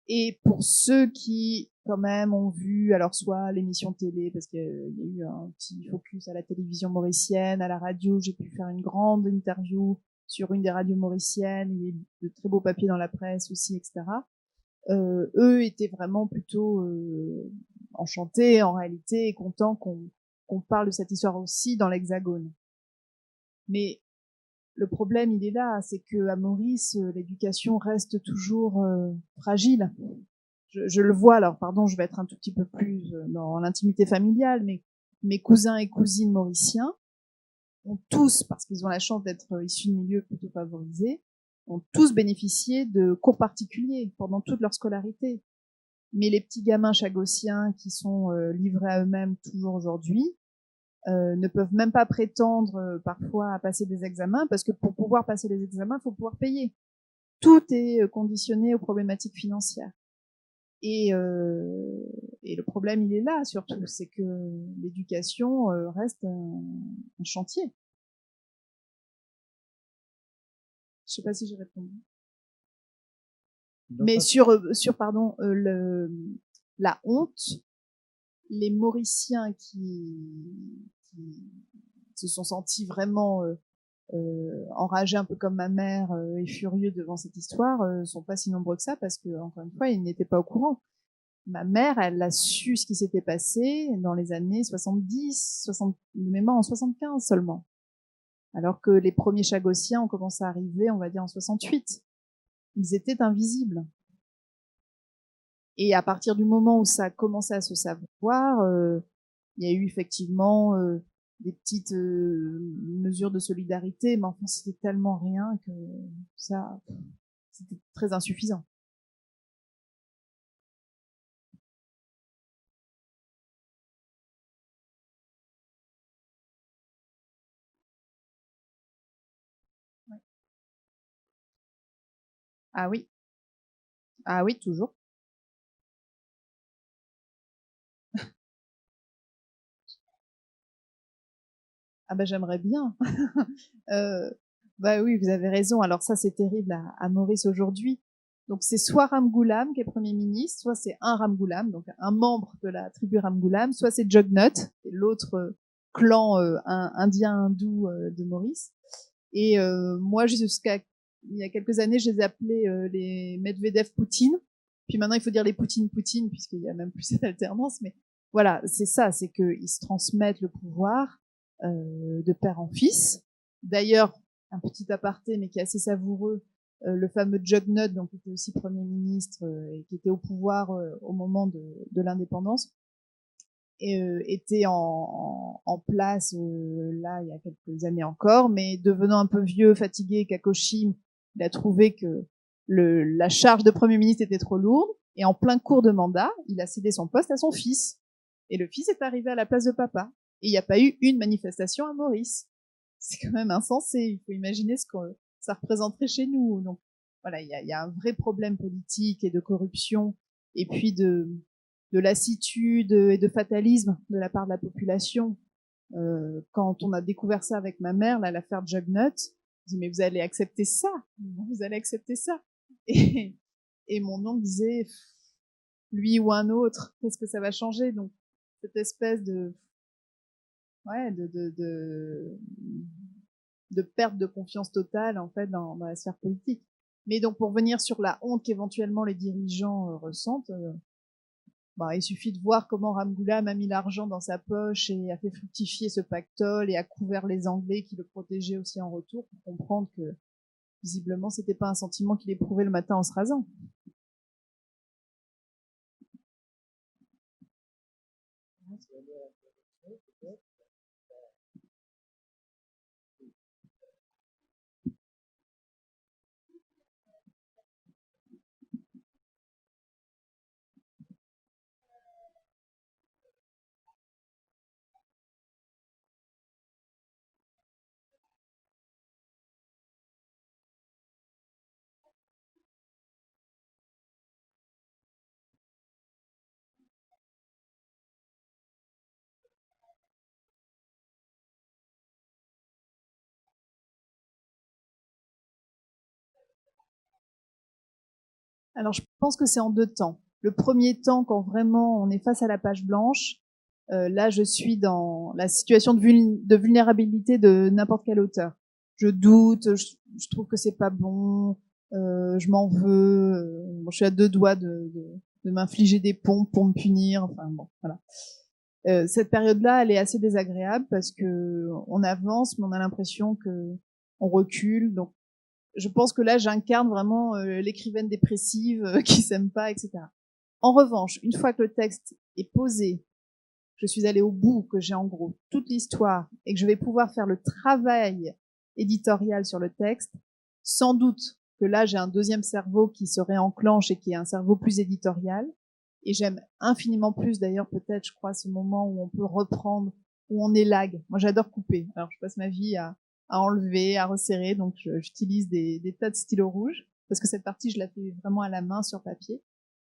Et pour ceux qui, quand même, ont vu, alors soit l'émission télé, parce qu'il y a eu un petit focus à la télévision mauricienne, à la radio, j'ai pu faire une grande interview sur une des radios mauriciennes, il y a eu de très beaux papiers dans la presse aussi, etc. Eux étaient vraiment plutôt enchantés, en réalité, et contents qu'on parle de cette histoire aussi dans l'Hexagone. Mais le problème, il est là, c'est que à Maurice, l'éducation reste toujours fragile. Je le vois, alors pardon, je vais être un tout petit peu plus dans l'intimité familiale, mais mes cousins et cousines mauriciens ont tous, parce qu'ils ont la chance d'être issus de milieux plutôt favorisés, ont tous bénéficié de cours particuliers pendant toute leur scolarité. Mais les petits gamins chagossiens qui sont livrés à eux-mêmes toujours aujourd'hui, ne peuvent même pas prétendre parfois à passer des examens, parce que pour pouvoir passer les examens, il faut pouvoir payer. Tout est conditionné aux problématiques financières. Et le problème, il est là surtout, c'est que l'éducation reste un chantier. Je sais pas si j'ai répondu. Mais sur pardon, la honte, les Mauriciens qui se sont sentis vraiment enragés, un peu comme ma mère, et furieux devant cette histoire, sont pas si nombreux que ça, parce que encore une fois, ils n'étaient pas au courant. Ma mère, elle a su ce qui s'était passé dans les années 70, de mémoire en 75 seulement. Alors que les premiers Chagossiens ont commencé à arriver, on va dire, en 68. Ils étaient invisibles. Et à partir du moment où ça a commencé à se savoir, il y a eu effectivement des petites mesures de solidarité, mais enfin, c'était tellement rien que ça, c'était très insuffisant. Ouais. Ah oui. Ah oui, toujours. Ah ben j'aimerais bien. Bah oui, vous avez raison. Alors ça, c'est terrible à Maurice aujourd'hui. Donc c'est soit Ramgoolam qui est Premier ministre, soit c'est un Ramgoolam, donc un membre de la tribu Ramgoolam, soit c'est Jugnut, l'autre clan indien hindou de Maurice. Et moi, jusqu'à il y a quelques années, je les ai appelés les Medvedev Poutine. Puis maintenant, il faut dire les Poutine Poutine, puisqu'il y a même plus cette alternance. Mais voilà, c'est ça, c'est qu'ils se transmettent le pouvoir de père en fils. D'ailleurs, un petit aparté, mais qui est assez savoureux, le fameux Jugnut, donc qui était aussi Premier ministre et qui était au pouvoir au moment de l'indépendance, était en place là il y a quelques années encore, mais devenant un peu vieux, fatigué, Kakoshim, il a trouvé que la charge de Premier ministre était trop lourde, et en plein cours de mandat, il a cédé son poste à son fils. Et le fils est arrivé à la place de papa. Et il n'y a pas eu une manifestation à Maurice. C'est quand même insensé. Il faut imaginer ce que ça représenterait chez nous. Donc voilà, il y a un vrai problème politique et de corruption, et puis de lassitude et de fatalisme de la part de la population. Quand on a découvert ça avec ma mère, là, l'affaire Jugnut, je dis mais vous allez accepter ça, vous allez accepter ça. Et mon oncle disait lui ou un autre, qu'est-ce que ça va changer? Donc cette espèce de perte de confiance totale en fait dans la sphère politique. Mais donc pour venir sur la honte qu'éventuellement les dirigeants ressentent, il suffit de voir comment Ramgoolam a mis l'argent dans sa poche et a fait fructifier ce pactole et a couvert les Anglais qui le protégeaient aussi en retour, pour comprendre que visiblement c'était pas un sentiment qu'il éprouvait le matin en se rasant. Alors, je pense que c'est en deux temps. Le premier temps, quand vraiment on est face à la page blanche, là, je suis dans la situation de vulnérabilité de n'importe quel auteur. Je doute, je trouve que c'est pas bon, je m'en veux, je suis à deux doigts de m'infliger des pompes pour me punir. Enfin bon, voilà. Cette période-là, elle est assez désagréable parce que on avance, mais on a l'impression que on recule. Donc je pense que là, j'incarne vraiment l'écrivaine dépressive qui s'aime pas, etc. En revanche, une fois que le texte est posé, je suis allée au bout, que j'ai en gros toute l'histoire et que je vais pouvoir faire le travail éditorial sur le texte, sans doute que là, j'ai un deuxième cerveau qui se réenclenche et qui est un cerveau plus éditorial. Et j'aime infiniment plus, d'ailleurs, peut-être, je crois, ce moment où on peut reprendre où on élague. Moi, j'adore couper. Alors, je passe ma vie à enlever, à resserrer. Donc, j'utilise des tas de stylos rouges parce que cette partie, je la fais vraiment à la main sur papier.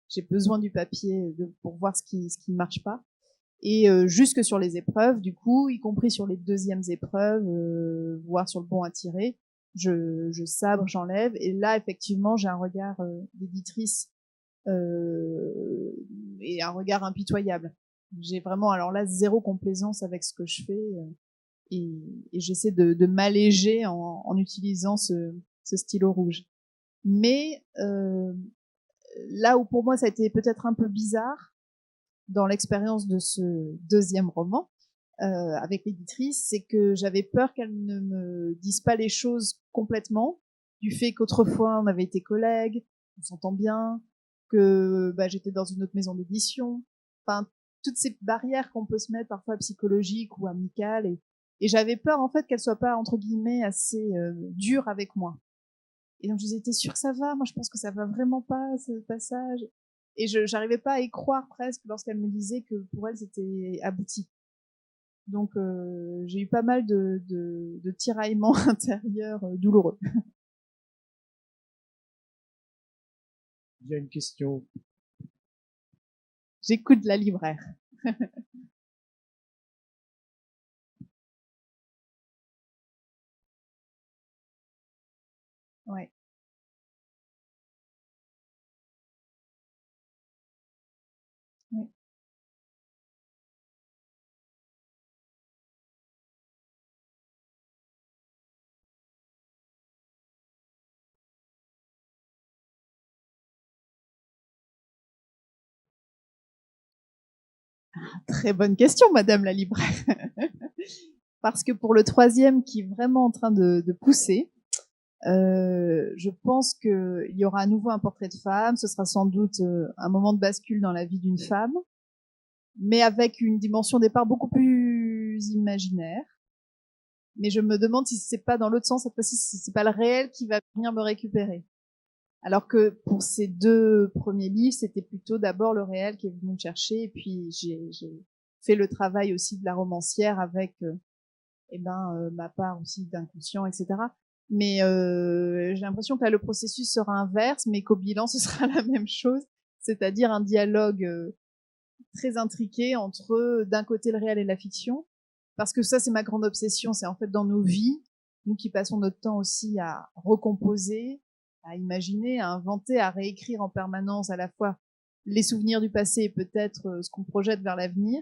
J'ai besoin du papier pour voir ce qui ne marche pas. Et jusque sur les épreuves, du coup, y compris sur les deuxièmes épreuves, voire sur le bon à tirer, je sabre, j'enlève. Et là, effectivement, j'ai un regard d'éditrice et un regard impitoyable. J'ai vraiment, alors là, zéro complaisance avec ce que je fais et j'essaie de m'alléger en utilisant ce stylo rouge. Mais là où pour moi ça a été peut-être un peu bizarre dans l'expérience de ce deuxième roman avec l'éditrice, c'est que j'avais peur qu'elle ne me dise pas les choses complètement, du fait qu'autrefois on avait été collègues, on s'entend bien, que j'étais dans une autre maison d'édition, enfin toutes ces barrières qu'on peut se mettre parfois psychologiques ou amicales, et j'avais peur en fait qu'elle soit pas entre guillemets assez dure avec moi. Et donc je disais, t'es sûre que ça va? Moi je pense que ça va vraiment pas ce passage. Et j'arrivais pas à y croire presque lorsqu'elle me disait que pour elle c'était abouti. Donc j'ai eu pas mal de tiraillements intérieurs douloureux. Il y a une question. J'écoute la libraire. Ouais. Ouais. Très bonne question, Madame la libraire. Parce que pour le troisième qui est vraiment en train de pousser, je pense qu'il y aura à nouveau un portrait de femme. Ce sera sans doute un moment de bascule dans la vie d'une femme, mais avec une dimension départ beaucoup plus imaginaire. Mais je me demande si c'est pas dans l'autre sens cette fois-ci, si c'est pas le réel qui va venir me récupérer. Alors que pour ces deux premiers livres, c'était plutôt d'abord le réel qui est venu me chercher, et puis j'ai fait le travail aussi de la romancière avec ma part aussi d'inconscient, etc. Mais j'ai l'impression que là le processus sera inverse, mais qu'au bilan ce sera la même chose, c'est-à-dire un dialogue très intriqué entre d'un côté le réel et la fiction, parce que ça c'est ma grande obsession, c'est en fait dans nos vies, nous qui passons notre temps aussi à recomposer, à imaginer, à inventer, à réécrire en permanence à la fois les souvenirs du passé et peut-être ce qu'on projette vers l'avenir.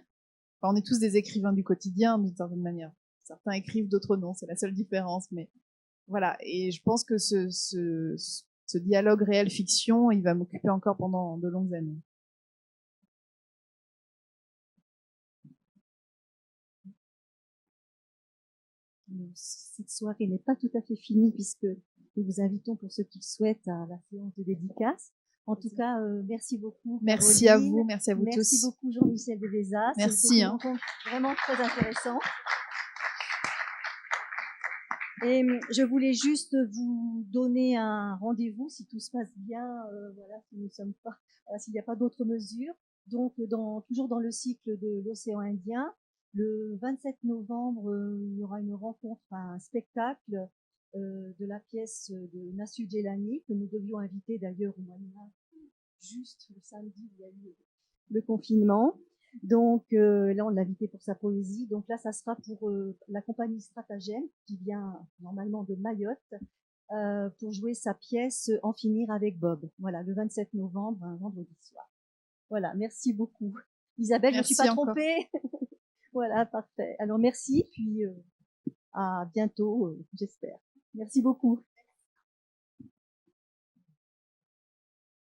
Enfin, on est tous des écrivains du quotidien d'une certaine manière. Certains écrivent, d'autres non, c'est la seule différence. Mais voilà, et je pense que ce dialogue réel-fiction, il va m'occuper encore pendant de longues années. Cette soirée n'est pas tout à fait finie puisque nous vous invitons pour ceux qui le souhaitent à la séance de dédicace. En tout cas, merci beaucoup. Merci à vous, merci à vous tous. Merci beaucoup Jean-Michel de Vézas. Merci. C'était une rencontre vraiment très intéressante. Et je voulais juste vous donner un rendez-vous si tout se passe bien, si nous sommes pas, s'il n'y a pas d'autres mesures. Donc, toujours dans le cycle de l'océan Indien, le 27 novembre, il y aura une rencontre, un spectacle de la pièce de Nassou Djelani que nous devions inviter d'ailleurs au mois de mars, juste le samedi où il y a eu le confinement. Donc là, on l'a invité pour sa poésie. Donc là, ça sera pour la compagnie Stratagème qui vient normalement de Mayotte pour jouer sa pièce En finir avec Bob. Voilà, le 27 novembre, un vendredi soir. Voilà, merci beaucoup. Isabelle, merci, je ne me suis pas trompée. Voilà, parfait. Alors merci, puis à bientôt, j'espère. Merci beaucoup.